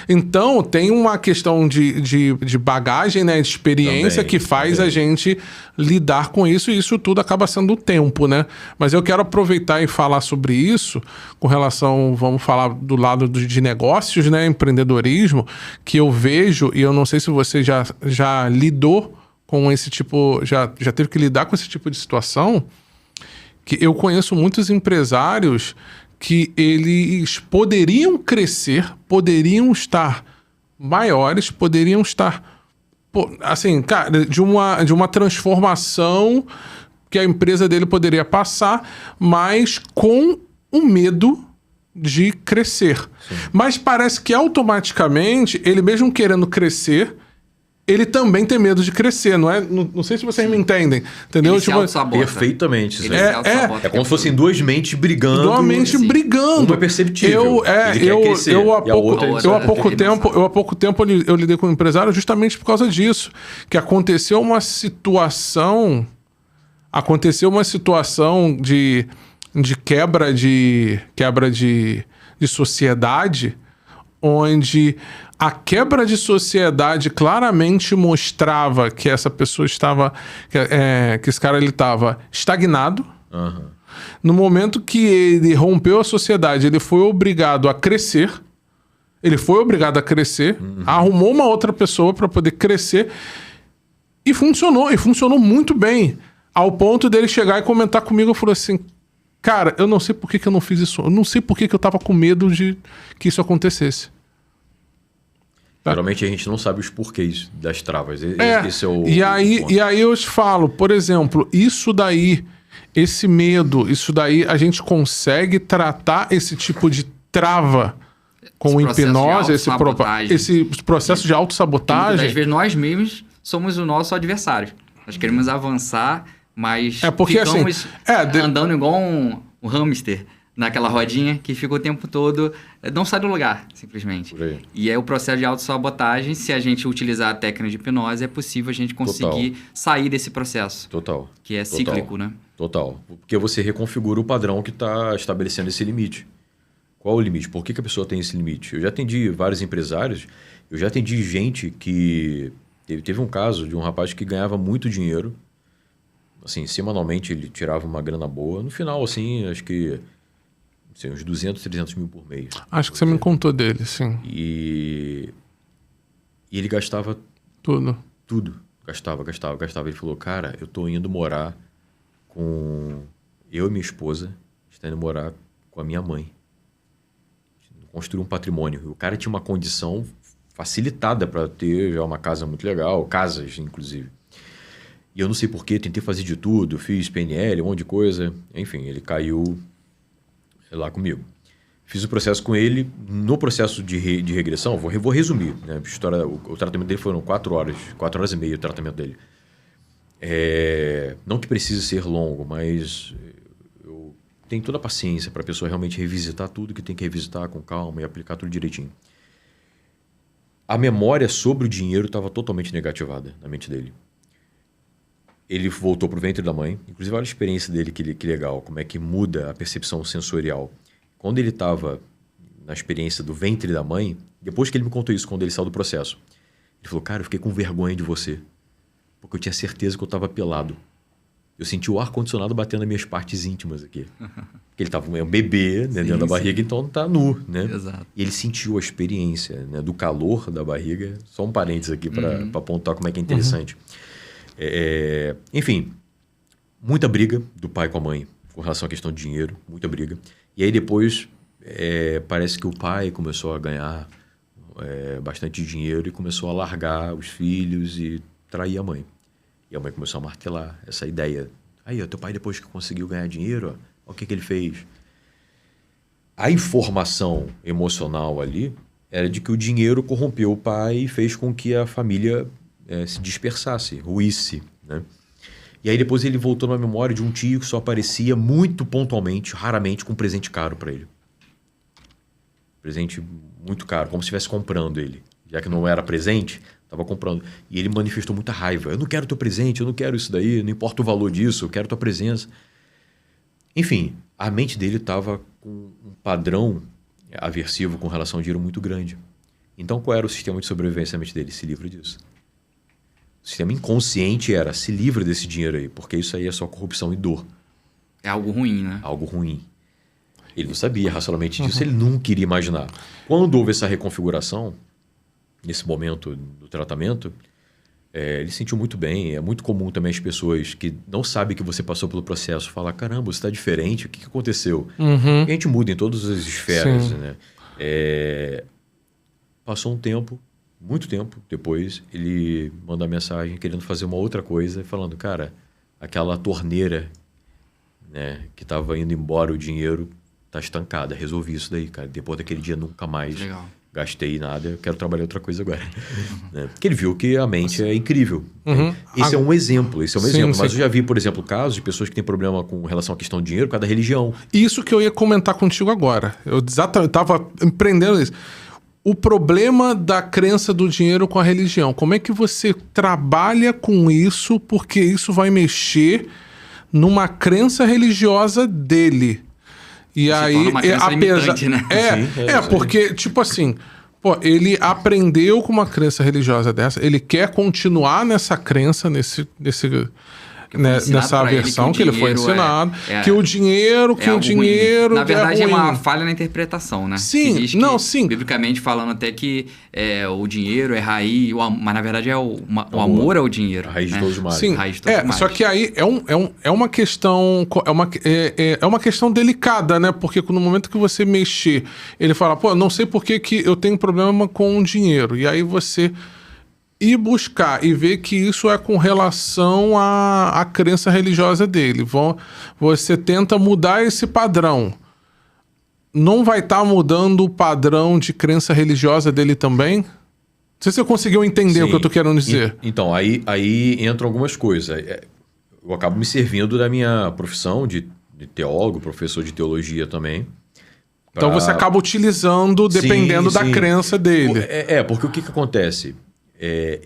Então, tem uma questão de bagagem, né? De experiência que faz a gente lidar com isso. E isso tudo acaba sendo o tempo, né? Mas eu quero aproveitar e falar sobre isso com relação... Vamos falar do lado de negócios, né? Empreendedorismo. Que eu vejo, e eu não sei se você já lidou com esse tipo... Já teve que lidar com esse tipo de situação. Que eu conheço muitos empresários... que eles poderiam crescer, poderiam estar maiores, poderiam estar... assim, cara, de uma transformação que a empresa dele poderia passar, mas com o medo de crescer. Sim. Mas parece que automaticamente, ele mesmo querendo crescer... ele também tem medo de crescer, não é? Não sei se vocês me entendem, entendeu? Ele se auto-sabota. Perfeitamente. É como se fossem duas mentes brigando. Duas mentes brigando. Uma é perceptível. Há pouco tempo eu lidei com um empresário justamente por causa disso. Que aconteceu uma situação de quebra de sociedade, onde a quebra de sociedade claramente mostrava que essa pessoa estava... que esse cara ele estava estagnado. Uhum. No momento que ele rompeu a sociedade, ele foi obrigado a crescer. Arrumou uma outra pessoa para poder crescer. E funcionou muito bem. Ao ponto dele chegar e comentar comigo, eu falei assim... Cara, eu não sei por que eu não fiz isso. Eu não sei por que eu tava com medo de que isso acontecesse. Geralmente a gente não sabe os porquês das travas. Esse é o ponto. E aí eu te falo, por exemplo, isso daí, esse medo, isso daí, a gente consegue tratar esse tipo de trava com hipnose, esse processo de autossabotagem. Às vezes nós mesmos somos o nosso adversário. Nós queremos avançar, mas ficamos andando igual um hamster naquela rodinha que fica o tempo todo, não sai do lugar, simplesmente. E é o processo de autossabotagem, se a gente utilizar a técnica de hipnose, é possível a gente conseguir sair desse processo. Total. Que é cíclico, né? Total. Porque você reconfigura o padrão que está estabelecendo esse limite. Qual o limite? Por que a pessoa tem esse limite? Eu já atendi vários empresários, eu já atendi gente que... Teve um caso de um rapaz que ganhava muito dinheiro, assim, semanalmente ele tirava uma grana boa. No final, assim, acho que... uns 200, 300 mil por mês. Acho que você me contou dele, sim. E ele gastava... Tudo. Gastava. Ele falou, cara, eu tô indo morar com... Eu e minha esposa, está indo morar com a minha mãe. Construir um patrimônio. O cara tinha uma condição facilitada para ter já uma casa muito legal, casas, inclusive. E eu não sei porquê, tentei fazer de tudo, fiz PNL, um monte de coisa. Enfim, ele caiu lá comigo. Fiz o processo com ele. No processo de regressão, vou resumir, né? O tratamento dele foram 4 horas e meia o tratamento dele. Não que precise ser longo, mas eu tenho toda a paciência para a pessoa realmente revisitar tudo que tem que revisitar com calma e aplicar tudo direitinho. A memória sobre o dinheiro estava totalmente negativada na mente dele. Ele voltou para o ventre da mãe. Inclusive, olha a experiência dele, que legal. Como é que muda a percepção sensorial. Quando ele estava na experiência do ventre da mãe, depois que ele me contou isso, quando ele saiu do processo, ele falou, cara, eu fiquei com vergonha de você. Porque eu tinha certeza que eu estava pelado. Eu senti o ar-condicionado batendo nas minhas partes íntimas aqui. Porque ele estava um bebê, né, dentro da barriga, então não está nu, né? Exato. E ele sentiu a experiência, né, do calor da barriga. Só um parênteses aqui para apontar como é que é interessante. Enfim, muita briga do pai com a mãe com relação à questão de dinheiro, muita briga. E aí depois parece que o pai começou a ganhar bastante dinheiro e começou a largar os filhos e trair a mãe. E a mãe começou a martelar essa ideia. Aí, ó, teu pai depois que conseguiu ganhar dinheiro, ó, o que ele fez? A informação emocional ali era de que o dinheiro corrompeu o pai e fez com que a família se dispersasse, ruísse, né? E aí depois ele voltou na memória de um tio que só aparecia muito pontualmente, raramente, com um presente caro para ele. Presente muito caro, como se estivesse comprando ele. Já que não era presente, estava comprando. E ele manifestou muita raiva. Eu não quero teu presente, eu não quero isso daí, não importa o valor disso, eu quero tua presença. Enfim, a mente dele estava com um padrão aversivo com relação ao dinheiro muito grande. Então qual era o sistema de sobrevivência da mente dele? Se livre disso. O sistema inconsciente era, se livre desse dinheiro aí, porque isso aí é só corrupção e dor. É algo ruim, né? Algo ruim. Ele não sabia racionalmente disso, ele não queria imaginar. Quando houve essa reconfiguração, nesse momento do tratamento, ele sentiu muito bem. É muito comum também as pessoas que não sabem que você passou pelo processo falar, caramba, você está diferente, o que aconteceu? E a gente muda em todas as esferas, né? Passou um tempo, muito tempo depois, ele manda uma mensagem querendo fazer uma outra coisa, falando, cara, aquela torneira, né, que estava indo embora o dinheiro, tá estancada, resolvi isso daí, cara. Depois daquele dia nunca mais gastei nada, eu quero trabalhar outra coisa agora. Né? Porque ele viu que a mente é incrível. Esse é um exemplo, mas eu já vi, por exemplo, casos de pessoas que têm problema com relação à questão do dinheiro por causa da religião. Isso que eu ia comentar contigo agora. Eu estava empreendendo isso. O problema da crença do dinheiro com a religião. Como é que você trabalha com isso, porque isso vai mexer numa crença religiosa dele. E aí, apesar, né? Porque, tipo assim, ele aprendeu com uma crença religiosa dessa, ele quer continuar nessa crença, nessa versão que ele foi ensinado, que o dinheiro, ruim. Na verdade, é uma falha na interpretação, né? Sim, sim. Biblicamente falando até que o dinheiro é raiz, mas na verdade o amor ao dinheiro. A raiz de todos os males. Sim, só que aí é uma questão, é uma questão delicada, né? Porque no momento que você mexer, ele fala, não sei por que eu tenho problema com o dinheiro. E aí você ir buscar e ver que isso é com relação à crença religiosa dele. Você tenta mudar esse padrão. Não vai estar mudando o padrão de crença religiosa dele também? Não sei se você conseguiu entender o que eu estou querendo dizer. Então, aí entram algumas coisas. Eu acabo me servindo da minha profissão de teólogo, professor de teologia também. Então você acaba utilizando dependendo da crença dele. Porque o que acontece?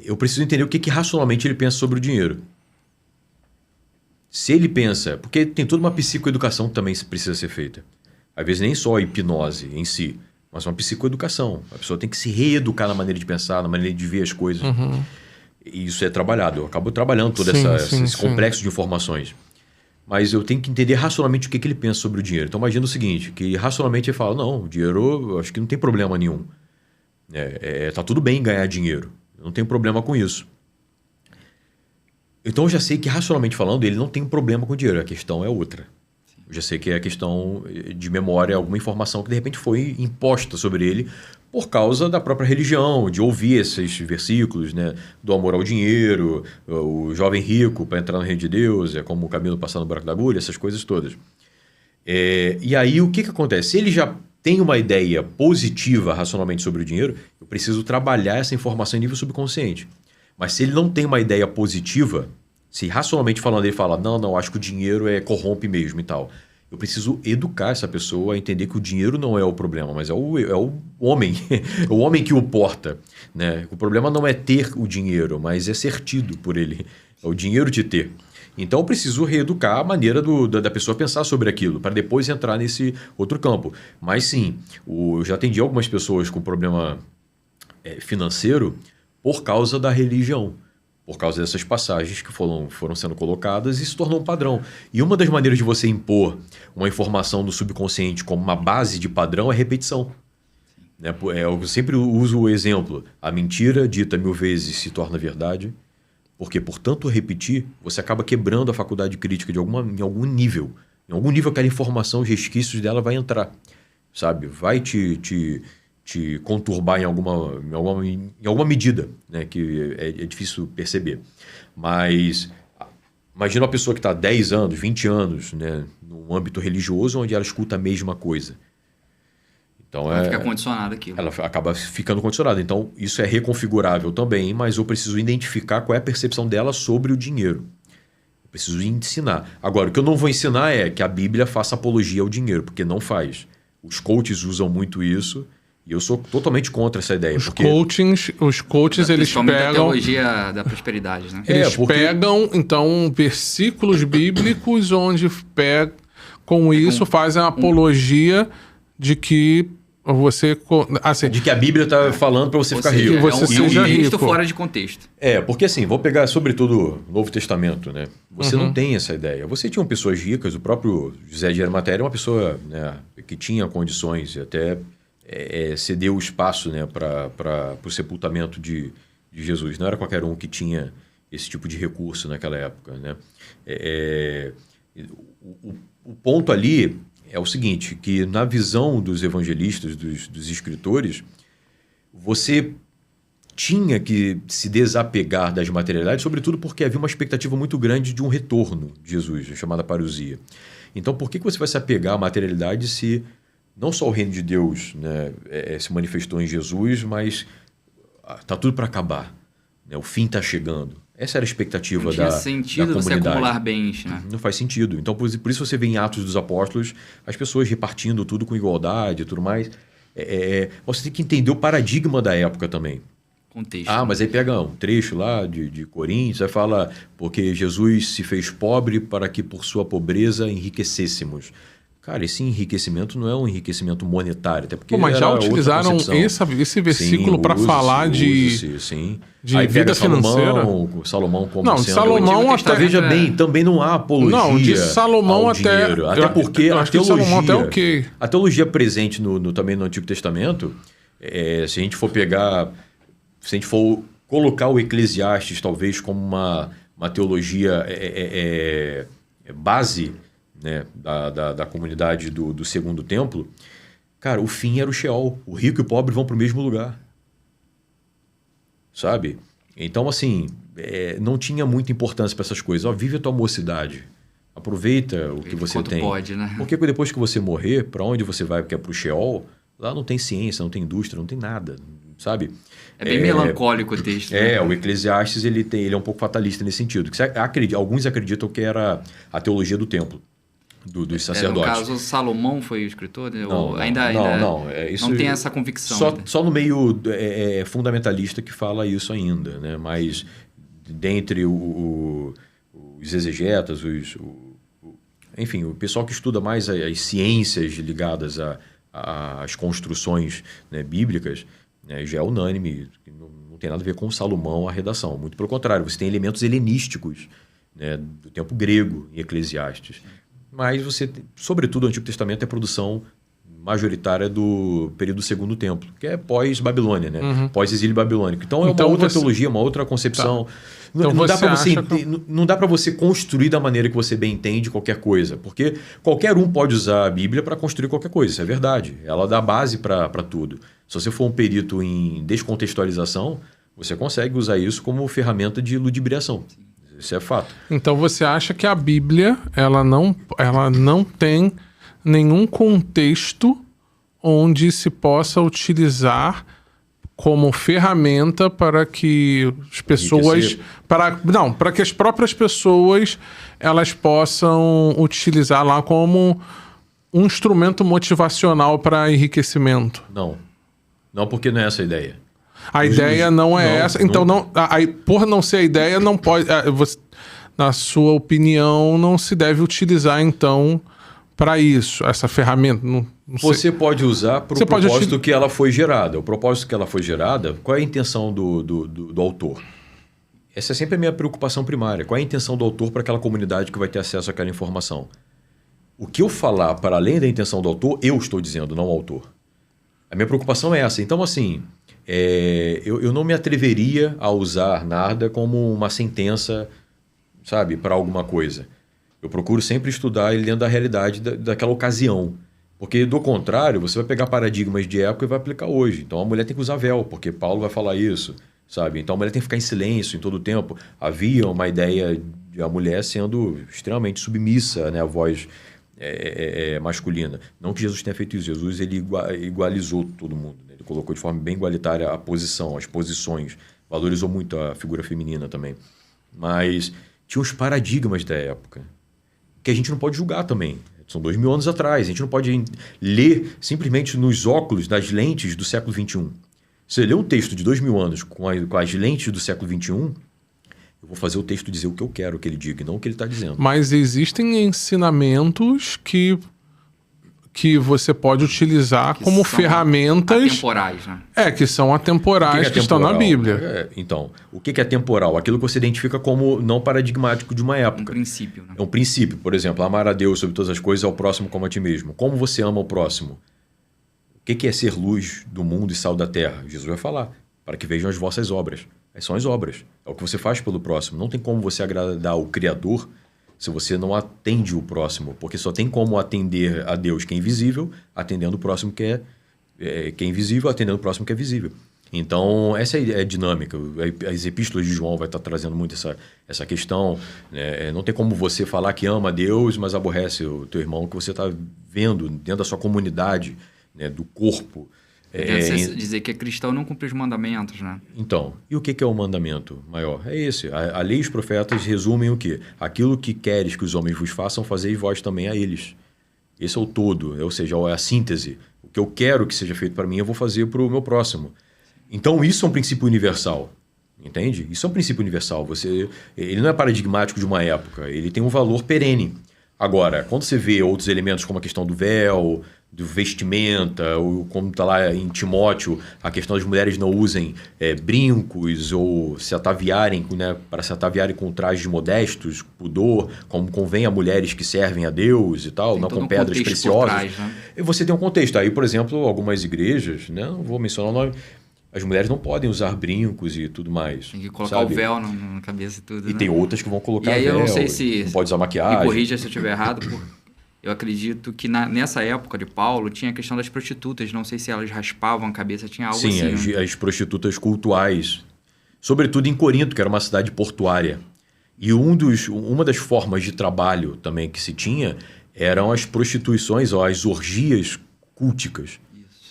Eu preciso entender o que racionalmente ele pensa sobre o dinheiro. Se ele pensa... Porque tem toda uma psicoeducação que também precisa ser feita. Às vezes nem só a hipnose em si, mas uma psicoeducação. A pessoa tem que se reeducar na maneira de pensar, na maneira de ver as coisas. E isso é trabalhado. Eu acabo trabalhando todo esse complexo de informações. Mas eu tenho que entender racionalmente o que ele pensa sobre o dinheiro. Então imagina o seguinte, que racionalmente ele fala, não, o dinheiro, eu acho que não tem problema nenhum. Tá tudo bem ganhar dinheiro. Eu não tenho problema com isso. Então eu já sei que, racionalmente falando, ele não tem um problema com o dinheiro. A questão é outra. Eu já sei que é a questão de memória, alguma informação que de repente foi imposta sobre ele por causa da própria religião, de ouvir esses versículos, né, do amor ao dinheiro, o jovem rico para entrar no reino de Deus, é como o caminho passar no buraco da agulha, essas coisas todas. E aí o que acontece? Se ele já tem uma ideia positiva racionalmente sobre o dinheiro, eu preciso trabalhar essa informação em nível subconsciente. Mas se ele não tem uma ideia positiva, se racionalmente falando ele fala, não, acho que o dinheiro corrompe mesmo e tal, eu preciso educar essa pessoa a entender que o dinheiro não é o problema, mas é o homem, o homem que o porta, né? O problema não é ter o dinheiro, mas é ser tido por ele, é o dinheiro te ter. Então eu preciso reeducar a maneira da pessoa pensar sobre aquilo, para depois entrar nesse outro campo. Mas sim, eu já atendi algumas pessoas com problema financeiro por causa da religião. Por causa dessas passagens que foram sendo colocadas e se tornou um padrão. E uma das maneiras de você impor uma informação do subconsciente como uma base de padrão é repetição. Né? Eu sempre uso o exemplo. A mentira dita 1000 vezes se torna verdade, porque por tanto repetir, você acaba quebrando a faculdade crítica em algum nível. Em algum nível aquela informação, os resquícios dela vai entrar. Sabe? Vai te conturbar em alguma medida, né, que é difícil perceber. Mas imagina uma pessoa que está 10 anos, 20 anos, né, num âmbito religioso onde ela escuta a mesma coisa. Então ela fica condicionada aquilo. Ela acaba ficando condicionada. Então isso é reconfigurável também, mas eu preciso identificar qual é a percepção dela sobre o dinheiro. Eu preciso ensinar. Agora, o que eu não vou ensinar é que a Bíblia faça apologia ao dinheiro, porque não faz. Os coaches usam muito isso. E eu sou totalmente contra essa ideia. Os coaches eles pegam... a teologia da prosperidade, né? Eles pegam, então, versículos bíblicos onde com isso fazem a apologia de que você... Assim, de que a Bíblia está falando para você ficar rico. Que você seja rico. Fora de contexto. Porque assim, vou pegar sobretudo o Novo Testamento, né? Você não tem essa ideia. Você tinha pessoas ricas, o próprio José de Arimateia era uma pessoa, né, que tinha condições e até... cedeu o espaço, né, para o sepultamento de Jesus. Não era qualquer um que tinha esse tipo de recurso naquela época, né? O ponto ali é o seguinte, que na visão dos evangelistas, dos escritores, você tinha que se desapegar das materialidades, sobretudo porque havia uma expectativa muito grande de um retorno de Jesus, chamada parousia. Então, por que você vai se apegar à materialidade se não só o reino de Deus, né, se manifestou em Jesus, mas está tudo para acabar, né? O fim está chegando. Essa era a expectativa da comunidade. Não tinha sentido você acumular bens, né? Não faz sentido. Então, por isso você vê em Atos dos Apóstolos as pessoas repartindo tudo com igualdade e tudo mais. Você tem que entender o paradigma da época também. Contexto. Mas aí pega um trecho lá de Coríntios, aí fala, porque Jesus se fez pobre para que por sua pobreza enriquecêssemos. Cara, esse enriquecimento não é um enriquecimento monetário, até porque mas já utilizaram esse versículo para falar de aí vida financeira. Salomão como não, sendo... Salomão até... Veja bem, também não há apologia não, de Salomão ao até... dinheiro. Até porque eu a acho que teologia... Salomão até okay. A teologia presente também no Antigo Testamento, se a gente for pegar... Se a gente for colocar o Eclesiastes talvez como uma teologia base, né, da comunidade do Segundo Templo, cara, o fim era o Sheol. O rico e o pobre vão para o mesmo lugar. Sabe? Então, assim, não tinha muita importância para essas coisas. Vive a tua mocidade. Aproveita o que você tem. Pode, né? Porque depois que você morrer, para onde você vai, que é para o Sheol, lá não tem ciência, não tem indústria, não tem nada, sabe? É bem melancólico o texto. Né? O Eclesiastes ele é um pouco fatalista nesse sentido. Alguns acreditam que era a teologia do templo. Dos sacerdotes. No caso, Salomão foi o escritor? Não, isso não tem essa convicção. Só no meio fundamentalista que fala isso ainda, né? Mas dentre os exegetas, enfim, o pessoal que estuda mais as ciências ligadas às construções, né, bíblicas, né, já é unânime, não tem nada a ver com Salomão a redação. Muito pelo contrário, você tem elementos helenísticos, né, do tempo grego em Eclesiastes. Mas você, sobretudo, o Antigo Testamento é produção majoritária do período do Segundo Templo, que é pós-Babilônia, né? Pós-exílio babilônico. Então é uma outra teologia, uma outra concepção. Tá. Então Não dá para você construir da maneira que você bem entende qualquer coisa, porque qualquer um pode usar a Bíblia para construir qualquer coisa, isso é verdade. Ela dá base para tudo. Se você for um perito em descontextualização, você consegue usar isso como ferramenta de ludibriação. Isso é fato. Então você acha que a Bíblia ela não tem nenhum contexto onde se possa utilizar como ferramenta para que as pessoas... para que as próprias pessoas elas possam utilizar lá como um instrumento motivacional para enriquecimento? Não, porque não é essa a ideia. A ideia não é essa. Então, por não ser a ideia, não pode... na sua opinião, não se deve utilizar, então, para isso, essa ferramenta. Você pode usar para o propósito que ela foi gerada. O propósito que ela foi gerada, qual é a intenção do autor? Essa é sempre a minha preocupação primária. Qual é a intenção do autor para aquela comunidade que vai ter acesso àquela informação? O que eu falar para além da intenção do autor, eu estou dizendo, não o autor. A minha preocupação é essa. Então, assim, eu não me atreveria a usar nada como uma sentença, sabe, para alguma coisa. Eu procuro sempre estudar ele dentro da realidade daquela ocasião. Porque, do contrário, você vai pegar paradigmas de época e vai aplicar hoje. Então, a mulher tem que usar véu, porque Paulo vai falar isso, sabe? Então, a mulher tem que ficar em silêncio em todo o tempo. Havia uma ideia de a mulher sendo extremamente submissa, né, à voz masculina. Não que Jesus tenha feito isso. Jesus ele igualizou todo mundo. Né? Ele colocou de forma bem igualitária a posição, as posições. Valorizou muito a figura feminina também. Mas tinha os paradigmas da época, que a gente não pode julgar também. São 2000 anos atrás. A gente não pode ler simplesmente nos óculos das lentes do século XXI. Se você lê um texto de 2000 anos com as lentes do século XXI, eu vou fazer o texto dizer o que eu quero que ele diga, e não o que ele está dizendo. Mas existem ensinamentos que você pode utilizar como ferramentas... atemporais, né? Que são atemporais, que estão na Bíblia. Então, o que é temporal? Aquilo que você identifica como não paradigmático de uma época. Um princípio, né? É um princípio. Por exemplo, amar a Deus sobre todas as coisas, ao próximo como a ti mesmo. Como você ama o próximo? O que é ser luz do mundo e sal da terra? Jesus vai falar. Para que vejam as vossas obras. São as obras. É o que você faz pelo próximo. Não tem como você agradar o Criador se você não atende o próximo, porque só tem como atender a Deus que é invisível, atendendo o próximo que é invisível, atendendo o próximo que é visível. Então, essa é a dinâmica. As epístolas de João vai estar trazendo muito essa questão. Né? Não tem como você falar que ama a Deus, mas aborrece o teu irmão que você está vendo dentro da sua comunidade, né? Do corpo. Dizer que é cristão não cumpre os mandamentos, né? Então, e o que é o mandamento maior? É esse. A lei e os profetas resumem o quê? Aquilo que queres que os homens vos façam, fazeis vós também a eles. Esse é o todo, ou seja, é a síntese. O que eu quero que seja feito para mim, eu vou fazer para o meu próximo. Então, isso é um princípio universal. Entende? Isso é um princípio universal. Ele não é paradigmático de uma época. Ele tem um valor perene. Agora, quando você vê outros elementos como a questão do véu, do vestimenta, ou como está lá em Timóteo, a questão das mulheres não usem brincos ou se ataviarem, né, para se ataviarem com trajes modestos, pudor, como convém a mulheres que servem a Deus e tal, não com pedras preciosas. Trás, né? E você tem um contexto. Aí, por exemplo, algumas igrejas, né, não vou mencionar o nome, as mulheres não podem usar brincos e tudo mais. Tem que colocar o véu na cabeça e tudo. E tem outras que vão colocar véu. E aí eu não sei não pode usar maquiagem. Me corrija se eu estiver errado, eu acredito que nessa época de Paulo tinha a questão das prostitutas. Não sei se elas raspavam a cabeça, tinha algo assim. Sim, as prostitutas cultuais. Sobretudo em Corinto, que era uma cidade portuária. E uma das formas de trabalho também que se tinha eram as prostituições, ou as orgias culticas.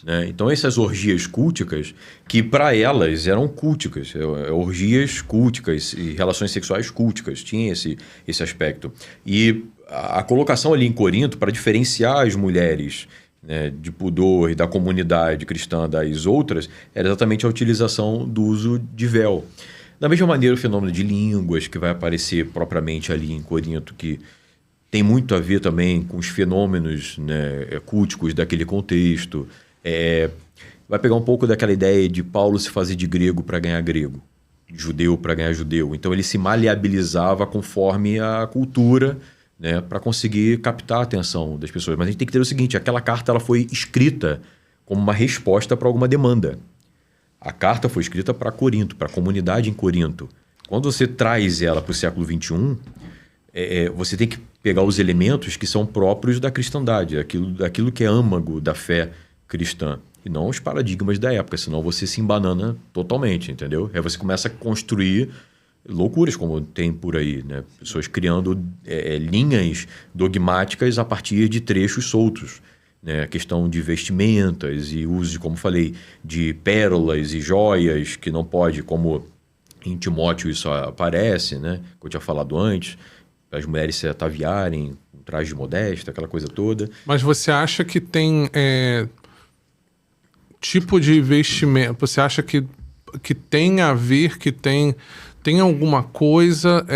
Né? Então, essas orgias culticas, que para elas eram culticas, orgias culticas e relações sexuais culticas, tinha esse aspecto. E a colocação ali em Corinto, para diferenciar as mulheres, né, de pudor e da comunidade cristã das outras, era exatamente a utilização do uso de véu. Da mesma maneira, o fenômeno de línguas, que vai aparecer propriamente ali em Corinto, que tem muito a ver também com os fenômenos, né, culticos daquele contexto. Vai pegar um pouco daquela ideia de Paulo se fazer de grego para ganhar grego, de judeu para ganhar judeu. Então ele se maleabilizava conforme a cultura, né, para conseguir captar a atenção das pessoas. Mas a gente tem que ter o seguinte, aquela carta ela foi escrita como uma resposta para alguma demanda. A carta foi escrita para Corinto, para a comunidade em Corinto. Quando você traz ela para o século XXI, você tem que pegar os elementos que são próprios da cristandade, daquilo que é âmago da fé cristã, e não os paradigmas da época, senão você se embanana totalmente, entendeu? Aí você começa a construir loucuras como tem por aí, né? Pessoas criando linhas dogmáticas a partir de trechos soltos, né? A questão de vestimentas e uso, como falei, de pérolas e joias que não pode, como em Timóteo isso aparece, né? Que eu tinha falado antes, as mulheres se ataviarem, um traje de modéstia, aquela coisa toda. Mas você acha que tem tipo de vestimento? Você acha que tem a ver, que tem alguma coisa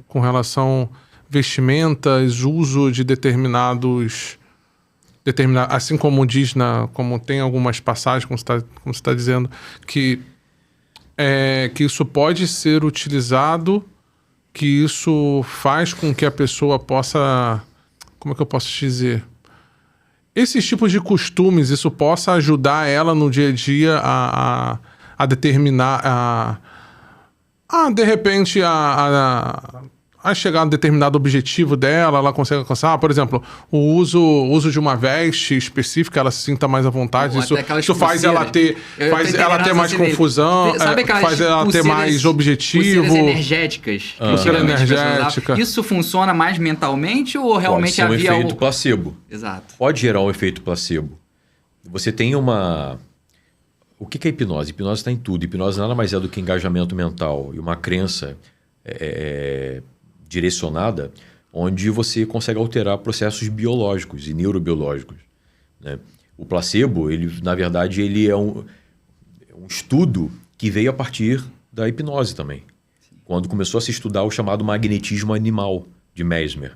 com relação vestimentas, uso de determinados, assim como diz como tem algumas passagens, como você está dizendo, que isso pode ser utilizado, que isso faz com que a pessoa possa, como é que eu posso dizer? Esses tipos de costumes, isso possa ajudar ela no dia a dia a determinar, de repente, a chegar a um determinado objetivo dela, ela consegue alcançar. Por exemplo, o uso de uma veste específica, ela se sinta mais à vontade. Isso faz ela ter mais confusão, faz ela ter mais objetivo. Pulseiras energéticas. Pulseira energética. Isso funciona mais mentalmente ou realmente havia... Pode ser um efeito algo... placebo. Exato. Pode gerar um efeito placebo. Você tem uma... O que é hipnose? Hipnose está em tudo. Hipnose nada mais é do que engajamento mental e uma crença direcionada, onde você consegue alterar processos biológicos e neurobiológicos, né? O placebo, na verdade, ele é um estudo que veio a partir da hipnose também. Quando começou a se estudar o chamado magnetismo animal de Mesmer.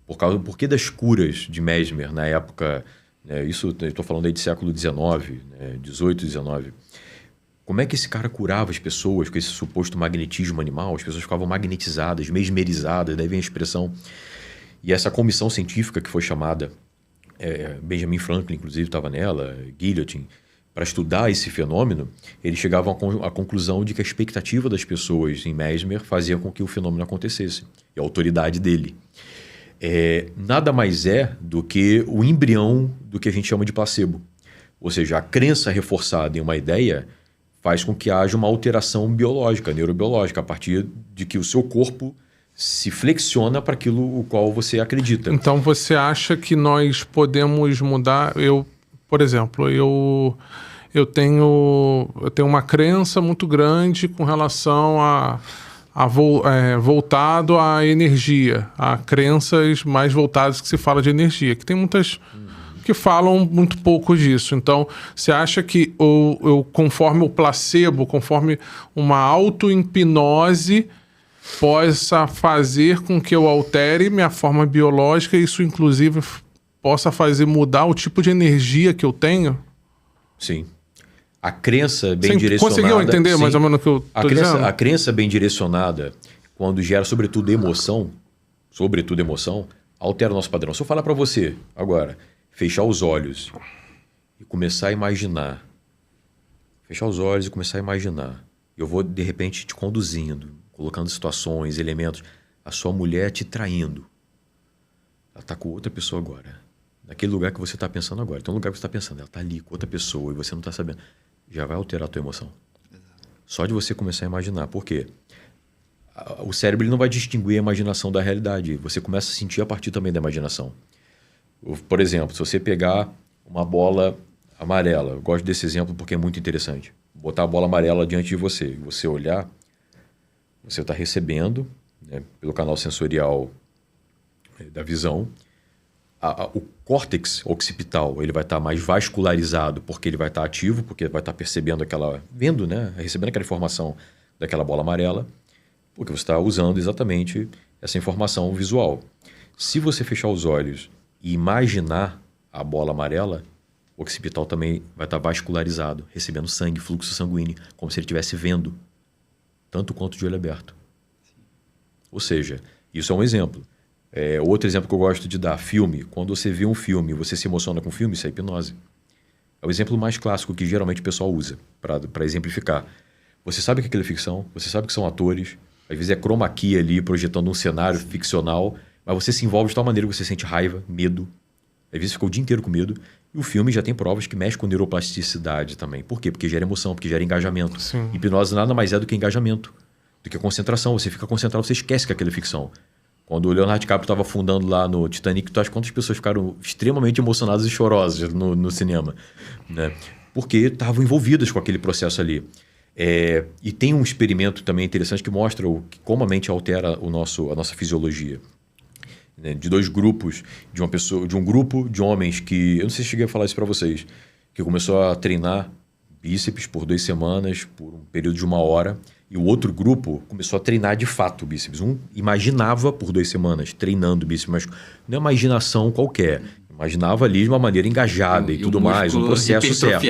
Por que das curas de Mesmer na época, né? Isso eu estou falando aí de século XIX, né? 18, 19. Como é que esse cara curava as pessoas com esse suposto magnetismo animal? As pessoas ficavam magnetizadas, mesmerizadas, daí vem a expressão. E essa comissão científica que foi chamada, Benjamin Franklin, inclusive, estava nela, Guillotin, para estudar esse fenômeno, eles chegavam à conclusão de que a expectativa das pessoas em Mesmer fazia com que o fenômeno acontecesse, e a autoridade dele. Nada mais é do que o embrião do que a gente chama de placebo. Ou seja, a crença reforçada em uma ideia faz com que haja uma alteração biológica, neurobiológica, a partir de que o seu corpo se flexiona para aquilo o qual você acredita. Então você acha que nós podemos mudar? Por exemplo, eu tenho uma crença muito grande com relação voltado à energia, a crenças mais voltadas que se fala de energia, que tem muitas que falam muito pouco disso. Então, você acha que conforme o placebo, conforme uma auto-hipnose possa fazer com que eu altere minha forma biológica e isso, inclusive, possa fazer mudar o tipo de energia que eu tenho? Sim. A crença bem direcionada... Conseguiu entender mais ou menos o que eu estou dizendo? A crença bem direcionada, quando gera sobretudo emoção, altera o nosso padrão. Se eu falar para você agora, fechar os olhos e começar a imaginar, eu vou, de repente, te conduzindo, colocando situações, elementos, a sua mulher te traindo. Ela está com outra pessoa agora. Naquele lugar que você está pensando agora. Tem um lugar que você está pensando, ela está ali com outra pessoa e você não está sabendo. Já vai alterar a tua emoção. Exato. Só de você começar a imaginar. Por quê? O cérebro ele não vai distinguir a imaginação da realidade. Você começa a sentir a partir também da imaginação. Por exemplo, se você pegar uma bola amarela, eu gosto desse exemplo porque é muito interessante. Botar a bola amarela diante de você e você olhar, você está recebendo, né, pelo canal sensorial da visão, o córtex occipital ele vai estar mais vascularizado porque ele vai estar ativo, porque vai estar percebendo recebendo aquela informação daquela bola amarela, porque você está usando exatamente essa informação visual. Se você fechar os olhos e imaginar a bola amarela, o occipital também vai estar vascularizado, recebendo sangue, fluxo sanguíneo, como se ele estivesse vendo, tanto quanto de olho aberto. Ou seja, isso é um exemplo. Outro exemplo que eu gosto de dar, filme. Quando você vê um filme, você se emociona com o filme, isso é hipnose. É o exemplo mais clássico que geralmente o pessoal usa para exemplificar. Você sabe que aquilo é ficção, você sabe que são atores, às vezes é chroma key ali projetando um cenário ficcional, mas você se envolve de tal maneira que você sente raiva, medo. Às vezes fica o dia inteiro com medo. E o filme já tem provas que mexe com neuroplasticidade também. Por quê? Porque gera emoção, porque gera engajamento. Sim. Hipnose nada mais é do que engajamento, do que concentração. Você fica concentrado, você esquece que aquilo é ficção. Quando o Leonardo DiCaprio estava afundando lá no Titanic, tu acha quantas pessoas ficaram extremamente emocionadas e chorosas no cinema, né? Porque estavam envolvidas com aquele processo ali. E tem um experimento também interessante que mostra como a mente altera a nossa fisiologia. Né? De dois grupos, de um grupo de homens que... Eu não sei se cheguei a falar isso para vocês. Que começou a treinar bíceps por 2 semanas, por um período de 1 hora. E o outro grupo começou a treinar de fato o bíceps. Um imaginava por 2 semanas treinando o bíceps, mas não é imaginação qualquer. Imaginava ali de uma maneira engajada e tudo mais, um processo certo.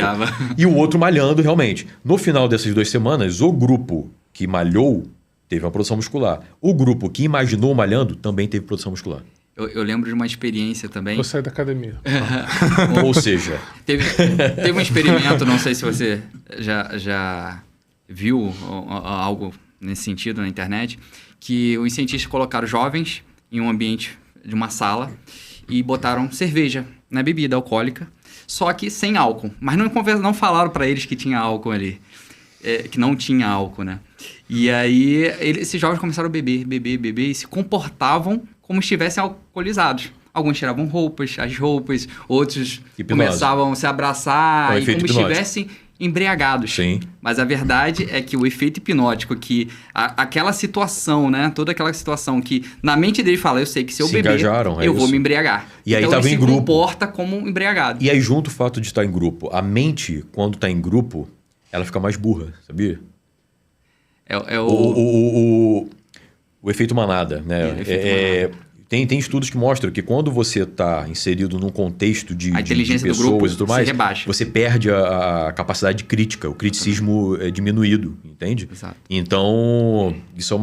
E o outro malhando realmente. No final dessas 2 semanas, o grupo que malhou teve uma produção muscular. O grupo que imaginou malhando também teve produção muscular. Eu lembro de uma experiência também. Vou sair da academia. Ou seja... Teve um experimento, não sei se você já viu algo nesse sentido na internet, que os cientistas colocaram jovens em um ambiente de uma sala e botaram cerveja na bebida alcoólica, só que sem álcool. Mas não falaram para eles que tinha álcool ali, que não tinha álcool, né? E aí esses jovens começaram a beber e se comportavam como se estivessem alcoolizados. Alguns tiravam as roupas, outros começavam a se abraçar e como estivessem embriagados. Sim. Mas a verdade é que o efeito hipnótico, que aquela situação, né? Toda aquela situação que na mente dele fala, eu sei que se eu beber, eu vou me embriagar. E aí então ele se comporta como um embriagado. E aí junto o fato de estar em grupo. A mente, quando está em grupo, ela fica mais burra, sabia? O efeito manada, né? Tem estudos que mostram que quando você está inserido num contexto de pessoas do grupo e tudo mais, rebaixa. você perde a capacidade crítica, o criticismo é diminuído, entende? Exato. Então, isso é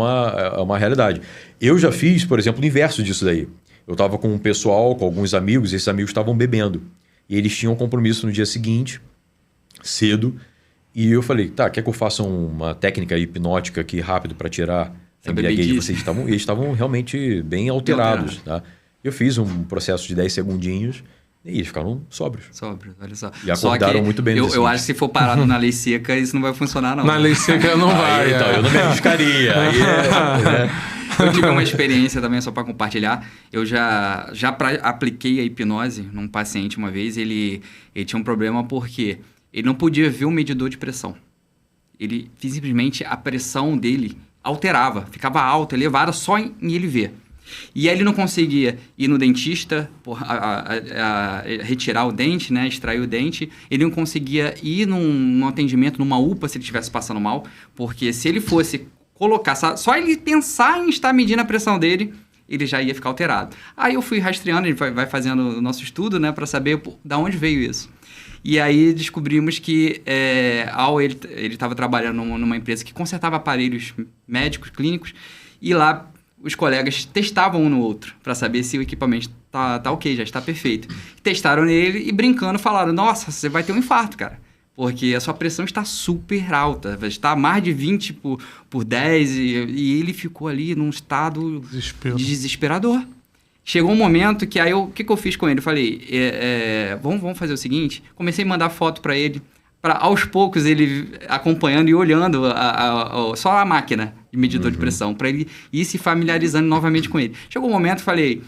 uma realidade. Eu já fiz, por exemplo, o inverso disso daí. Eu estava com um pessoal, com alguns amigos, e esses amigos estavam bebendo. E eles tinham um compromisso no dia seguinte, cedo, e eu falei, tá, quer que eu faça uma técnica hipnótica aqui rápido para tirar a embriaguez de vocês? Eles estavam realmente bem alterados. Tá? Eu fiz um processo de 10 segundinhos e eles ficaram sóbrios. Olha só. E acordaram muito bem. Eu acho que se for parado na lei seca, isso não vai funcionar, não. Na lei seca não vai. Então, eu não me arriscaria. Eu tive uma experiência também, só para compartilhar. Eu já apliquei a hipnose num paciente uma vez. Ele tinha um problema porque ele não podia ver um medidor de pressão. Ele simplesmente, a pressão dele alterava, ficava alta, elevada só em ele ver. E aí ele não conseguia ir no dentista, retirar o dente, né, extrair o dente. Ele não conseguia ir num atendimento, numa UPA, se ele estivesse passando mal, porque se ele fosse colocar, só ele pensar em estar medindo a pressão dele, ele já ia ficar alterado. Aí eu fui rastreando, a gente vai fazendo o nosso estudo, né, para saber de onde veio isso. E aí descobrimos que ele estava trabalhando numa empresa que consertava aparelhos médicos, clínicos, e lá os colegas testavam um no outro para saber se o equipamento tá ok, já está perfeito. Testaram nele e brincando falaram, nossa, você vai ter um infarto, cara, porque a sua pressão está super alta, está mais de 20 por 10 e ele ficou ali num estado desesperador. Chegou um momento que aí o que eu fiz com ele? Eu falei, vamos fazer o seguinte, comecei a mandar foto para ele, para aos poucos ele acompanhando e olhando só a máquina de medidor de pressão, para ele ir se familiarizando novamente com ele. Chegou um momento, falei,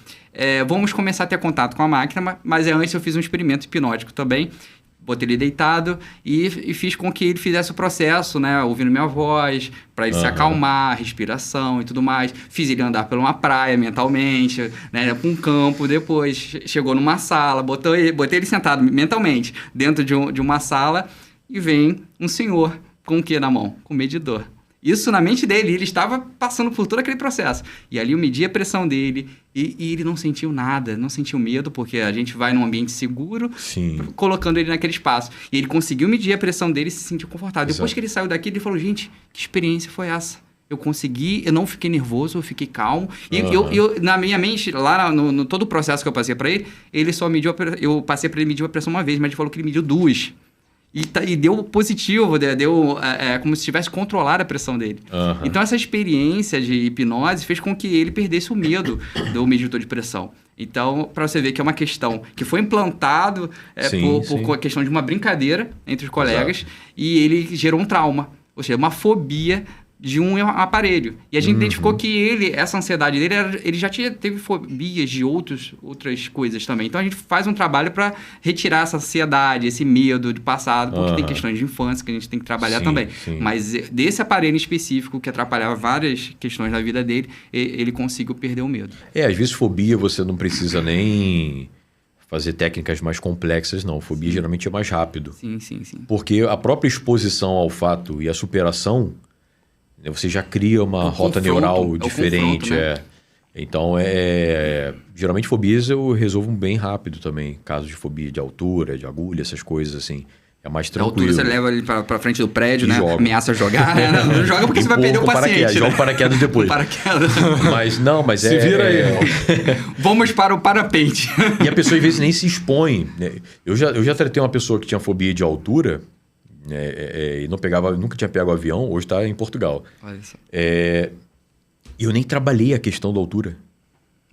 vamos começar a ter contato com a máquina, mas antes eu fiz um experimento hipnótico também. Botei ele deitado e fiz com que ele fizesse o processo, né? Ouvindo minha voz, para ele se acalmar, respiração e tudo mais. Fiz ele andar por uma praia mentalmente, né? Para um campo. Depois chegou numa sala, botei ele sentado mentalmente dentro de uma sala e vem um senhor com o que na mão? Com o medidor. Isso na mente dele, ele estava passando por todo aquele processo. E ali eu medi a pressão dele e ele não sentiu nada, não sentiu medo, porque a gente vai num ambiente seguro, colocando ele naquele espaço. E ele conseguiu medir a pressão dele e se sentiu confortável. Exato. Depois que ele saiu daqui, ele falou, gente, que experiência foi essa? eu não fiquei nervoso, eu fiquei calmo. E eu, na minha mente, lá no todo o processo que eu passei para ele só mediu, eu passei para ele medir a pressão uma vez, mas ele falou que ele mediu 2. E deu positivo, deu como se tivesse controlado a pressão dele. Então, essa experiência de hipnose fez com que ele perdesse o medo do medidor de pressão. Então, para você ver que é uma questão que foi implantado por a questão de uma brincadeira entre os colegas, e ele gerou um trauma, ou seja, uma fobia de um aparelho. E a gente identificou que essa ansiedade dele, ele já teve fobias de outras coisas também. Então, a gente faz um trabalho para retirar essa ansiedade, esse medo do passado, porque tem questões de infância que a gente tem que trabalhar também. Mas desse aparelho específico que atrapalhava várias questões na vida dele, ele conseguiu perder o medo. Às vezes fobia você não precisa nem fazer técnicas mais complexas, não. Fobia geralmente é mais rápido. Sim. Porque a própria exposição ao fato e a superação, você já cria uma rota neural diferente. Né? Então, geralmente fobias eu resolvo bem rápido também. Casos de fobia de altura, de agulha, essas coisas assim. É mais tranquilo. A altura você leva ele pra frente do prédio, né? Ameaça jogar, né? Não joga porque você vai perder o paciente. Joga o paraquedas depois. Mas se vira aí. Vamos para o parapente. E a pessoa às vezes nem se expõe. Eu já tratei uma pessoa que tinha fobia de altura, e nunca tinha pego avião, hoje está em Portugal. Olha só. E eu nem trabalhei a questão da altura.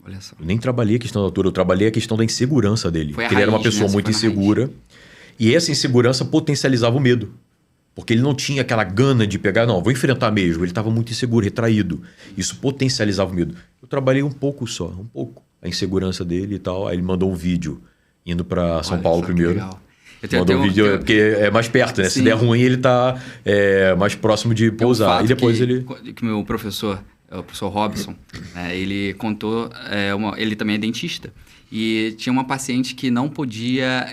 Olha só. Eu nem trabalhei a questão da altura, eu trabalhei a questão da insegurança dele. Porque ele era uma pessoa muito insegura. E essa insegurança potencializava o medo. Porque ele não tinha aquela gana de pegar, não, vou enfrentar mesmo. Ele estava muito inseguro, retraído. Isso potencializava o medo. Eu trabalhei um pouco, a insegurança dele e tal. Aí ele mandou um vídeo indo para São Paulo primeiro. Mandou um vídeo, porque é mais perto, né? Sim. Se der ruim, ele tá mais próximo de pousar. E depois que meu professor, o professor Robson, ele contou, ele também é dentista, e tinha uma paciente que não podia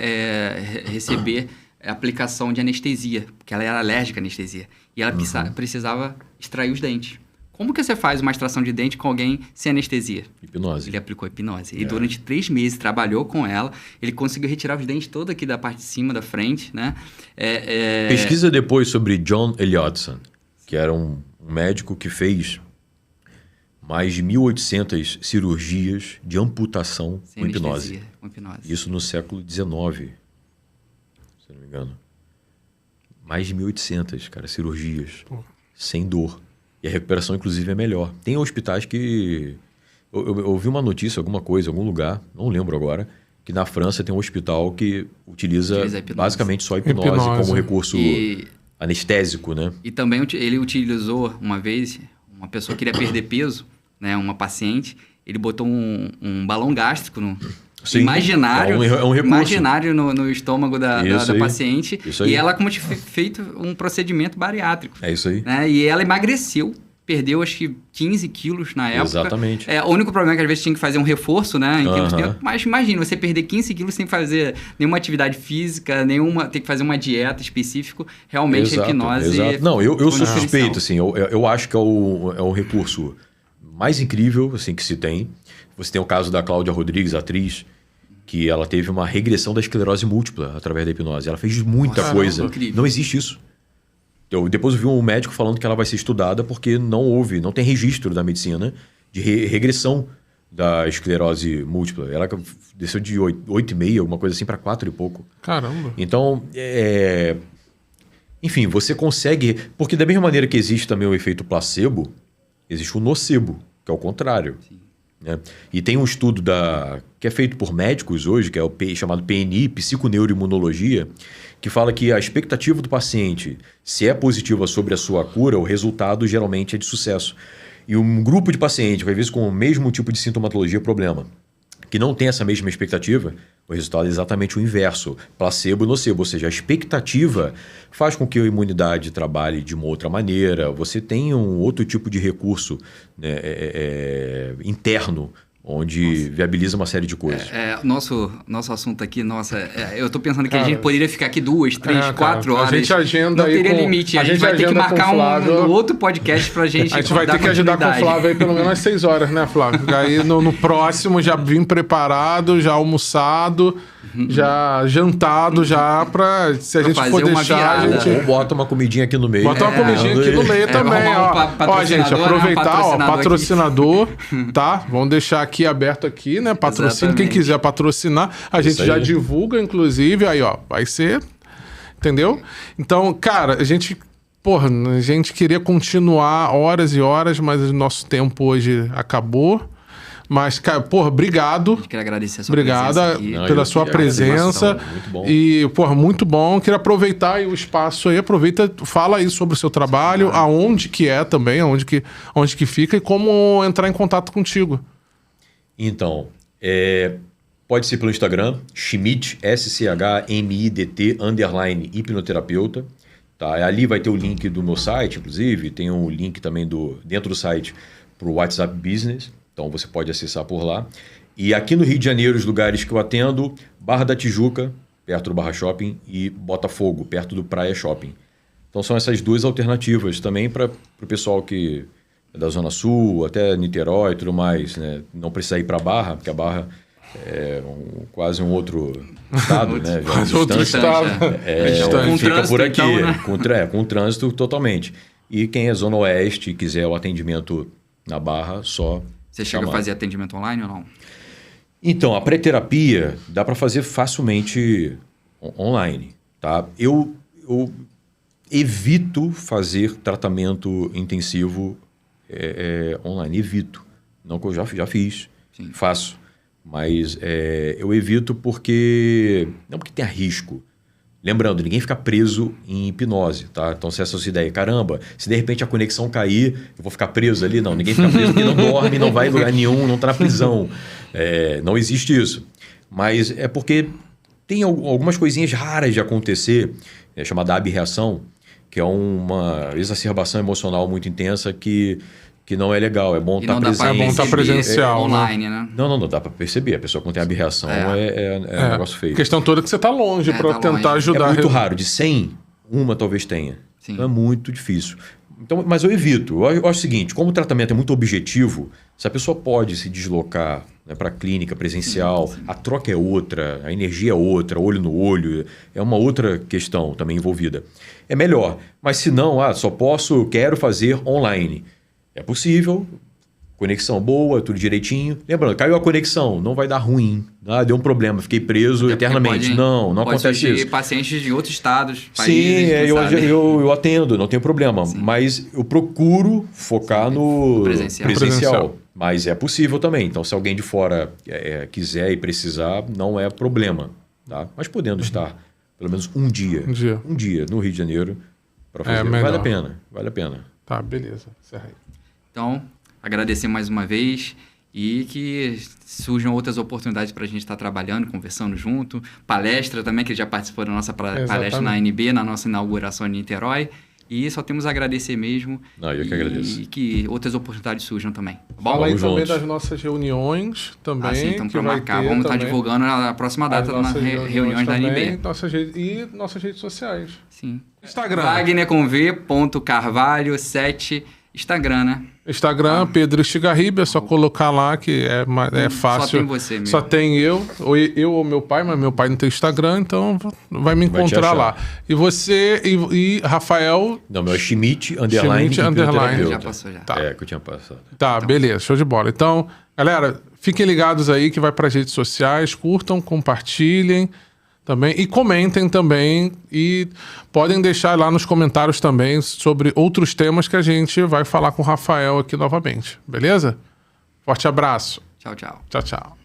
receber aplicação de anestesia, porque ela era alérgica à anestesia. E ela precisava extrair os dentes. Como que você faz uma extração de dente com alguém sem anestesia? Hipnose. Ele aplicou hipnose. E durante 3 meses trabalhou com ela. Ele conseguiu retirar os dentes todos aqui da parte de cima, da frente, né? Pesquisa depois sobre John Elliotson, que era um médico que fez mais de 1.800 cirurgias de amputação com hipnose. Isso no século XIX, se não me engano. Mais de 1.800, cara, cirurgias. Sem dor. E a recuperação, inclusive, é melhor. Tem hospitais que... Eu ouvi uma notícia, alguma coisa, em algum lugar, não lembro agora, que na França tem um hospital que utiliza basicamente só hipnose como recurso anestésico, né? E também ele utilizou uma vez, uma pessoa que queria perder peso, né, uma paciente, ele botou um balão gástrico imaginário, é um recurso. Imaginário no estômago da paciente, e ela como tinha feito um procedimento bariátrico. É isso aí. Né? E ela emagreceu, perdeu acho que 15 quilos na época. Exatamente. O único problema é que às vezes tinha que fazer um reforço, né? Mas imagina, você perder 15 quilos sem fazer nenhuma atividade física, tem que fazer uma dieta específica, realmente a hipnose... Não, eu sou suspeito, assim, eu acho que é o recurso mais incrível assim, que se tem. Você tem o caso da Cláudia Rodrigues, atriz, que ela teve uma regressão da esclerose múltipla através da hipnose. Ela fez muita coisa. Incrível. Não existe isso. Depois eu vi um médico falando que ela vai ser estudada porque não tem registro da medicina de regressão da esclerose múltipla. Ela desceu de 8,5, alguma coisa assim, para 4 e pouco. Caramba! Então, enfim, você consegue... Porque da mesma maneira que existe também o efeito placebo, existe o nocebo, que é o contrário. Sim. Né? E tem um estudo que é feito por médicos hoje, que é o chamado PNI, Psiconeuroimunologia, que fala que a expectativa do paciente, se é positiva sobre a sua cura, o resultado geralmente é de sucesso. E um grupo de pacientes, às vezes com o mesmo tipo de sintomatologia, problema, que não tem essa mesma expectativa, o resultado é exatamente o inverso, placebo e nocebo, ou seja, a expectativa faz com que a imunidade trabalhe de uma outra maneira, você tem um outro tipo de recurso, né, interno onde viabiliza uma série de coisas. Nosso assunto aqui, eu tô pensando que a gente poderia ficar aqui 2, 3, 4 horas. A gente agenda não aí teria limite. A gente vai ter que marcar um outro podcast pra gente. A gente vai ter que agendar com o Flávio aí pelo menos 6 horas, né, Flávio? Aí no próximo já vim preparado, já almoçado, já jantado, já pra... Se a gente for deixar, a gente... Ou bota uma comidinha aqui no meio. Bota uma comidinha aqui no meio também, ó, gente, aproveitar, patrocinador, tá? Vamos deixar aqui aberto aqui, né? Patrocínio, quem quiser patrocinar, a gente já divulga, inclusive, aí, ó, vai ser, entendeu? Então, cara, a gente queria continuar horas e horas, mas o nosso tempo hoje acabou. Mas, cara, obrigado. Eu queria agradecer a sua presença aqui. Pela sua presença. Muito bom. E, muito bom. Queria aproveitar aí o espaço aí. Aproveita, fala aí sobre o seu trabalho, aonde que é também, aonde que fica e como entrar em contato contigo. Então, pode ser pelo Instagram, Schmidt, SCHMIDT, _ hipnoterapeuta. Tá? Ali vai ter o link do meu site, inclusive. Tem um link também dentro do site para o WhatsApp Business. Então você pode acessar por lá. E aqui no Rio de Janeiro, os lugares que eu atendo, Barra da Tijuca, perto do Barra Shopping, e Botafogo, perto do Praia Shopping. Então são essas 2 alternativas também para o pessoal que é da Zona Sul, até Niterói e tudo mais, né? Não precisa ir para Barra, porque a Barra é quase um outro estado, né? Quase outro estado. Fica por aqui, então, né? com trânsito totalmente. E quem é Zona Oeste e quiser o atendimento na Barra, só... Você chega a fazer atendimento online ou não? Então, a pré-terapia dá para fazer facilmente online, tá? Eu evito fazer tratamento intensivo online. Evito. Não que eu já fiz, faço. Mas eu evito porque... Não porque tenha risco. Lembrando, ninguém fica preso em hipnose, tá? Então, se essa é a sua ideia, caramba, se de repente a conexão cair, eu vou ficar preso ali? Não, ninguém fica preso porque não dorme, não vai em lugar nenhum, não tá na prisão. Não existe isso. Mas é porque tem algumas coisinhas raras de acontecer, chamada abreação, que é uma exacerbação emocional muito intensa que não é legal. É bom estar presente. É bom estar presencial. Online, né? Não dá para perceber. A pessoa quando tem abreação é um negócio feio. A questão toda é que você está longe para tentar ajudar. É muito raro. De 100, uma talvez tenha. Sim. Então é muito difícil. Então, mas eu evito. Eu acho o seguinte, como o tratamento é muito objetivo, se a pessoa pode se deslocar, né, para a clínica presencial, a troca é outra, a energia é outra, olho no olho, é uma outra questão também envolvida. É melhor. Mas se não, quero fazer online. É possível, conexão boa, tudo direitinho. Lembrando, caiu a conexão, não vai dar ruim. Deu um problema, fiquei preso eternamente. Não acontece isso. Pacientes de outros estados, países. Sim, eu atendo, não tem problema. Sim. Mas eu procuro focar no presencial. Mas é possível também. Então, se alguém de fora quiser e precisar, não é problema. Tá? Mas podendo estar pelo menos um dia no Rio de Janeiro para fazer, vale a pena. Tá, beleza. Encerra aí. Então, agradecer mais uma vez e que surjam outras oportunidades para a gente estar trabalhando, conversando junto. Palestra também, que ele já participou da nossa palestra na ANB, na nossa inauguração em Niterói. E só temos a agradecer mesmo. Eu que agradeço. E que outras oportunidades surjam também. Tá bom? Fala aí também das nossas reuniões também. Sim, então para marcar. Vamos estar divulgando a próxima data nas reuniões da ANB. E nossas redes sociais. Sim. Instagram. wagner.carvalho7 Instagram, né? Instagram, Pedro Estigarribia, é só colocar lá que é fácil. Só tem você mesmo. Só tem eu ou meu pai, mas meu pai não tem Instagram, então vai me encontrar lá. E você e Rafael... Não, meu é Schmidt, _. Já passou já. Tá. Que eu tinha passado. Tá, então, beleza, show de bola. Então, galera, fiquem ligados aí que vai para as redes sociais, curtam, compartilhem também e comentem também e podem deixar lá nos comentários também sobre outros temas que a gente vai falar com o Rafael aqui novamente, beleza? Forte abraço. Tchau, tchau. Tchau, tchau.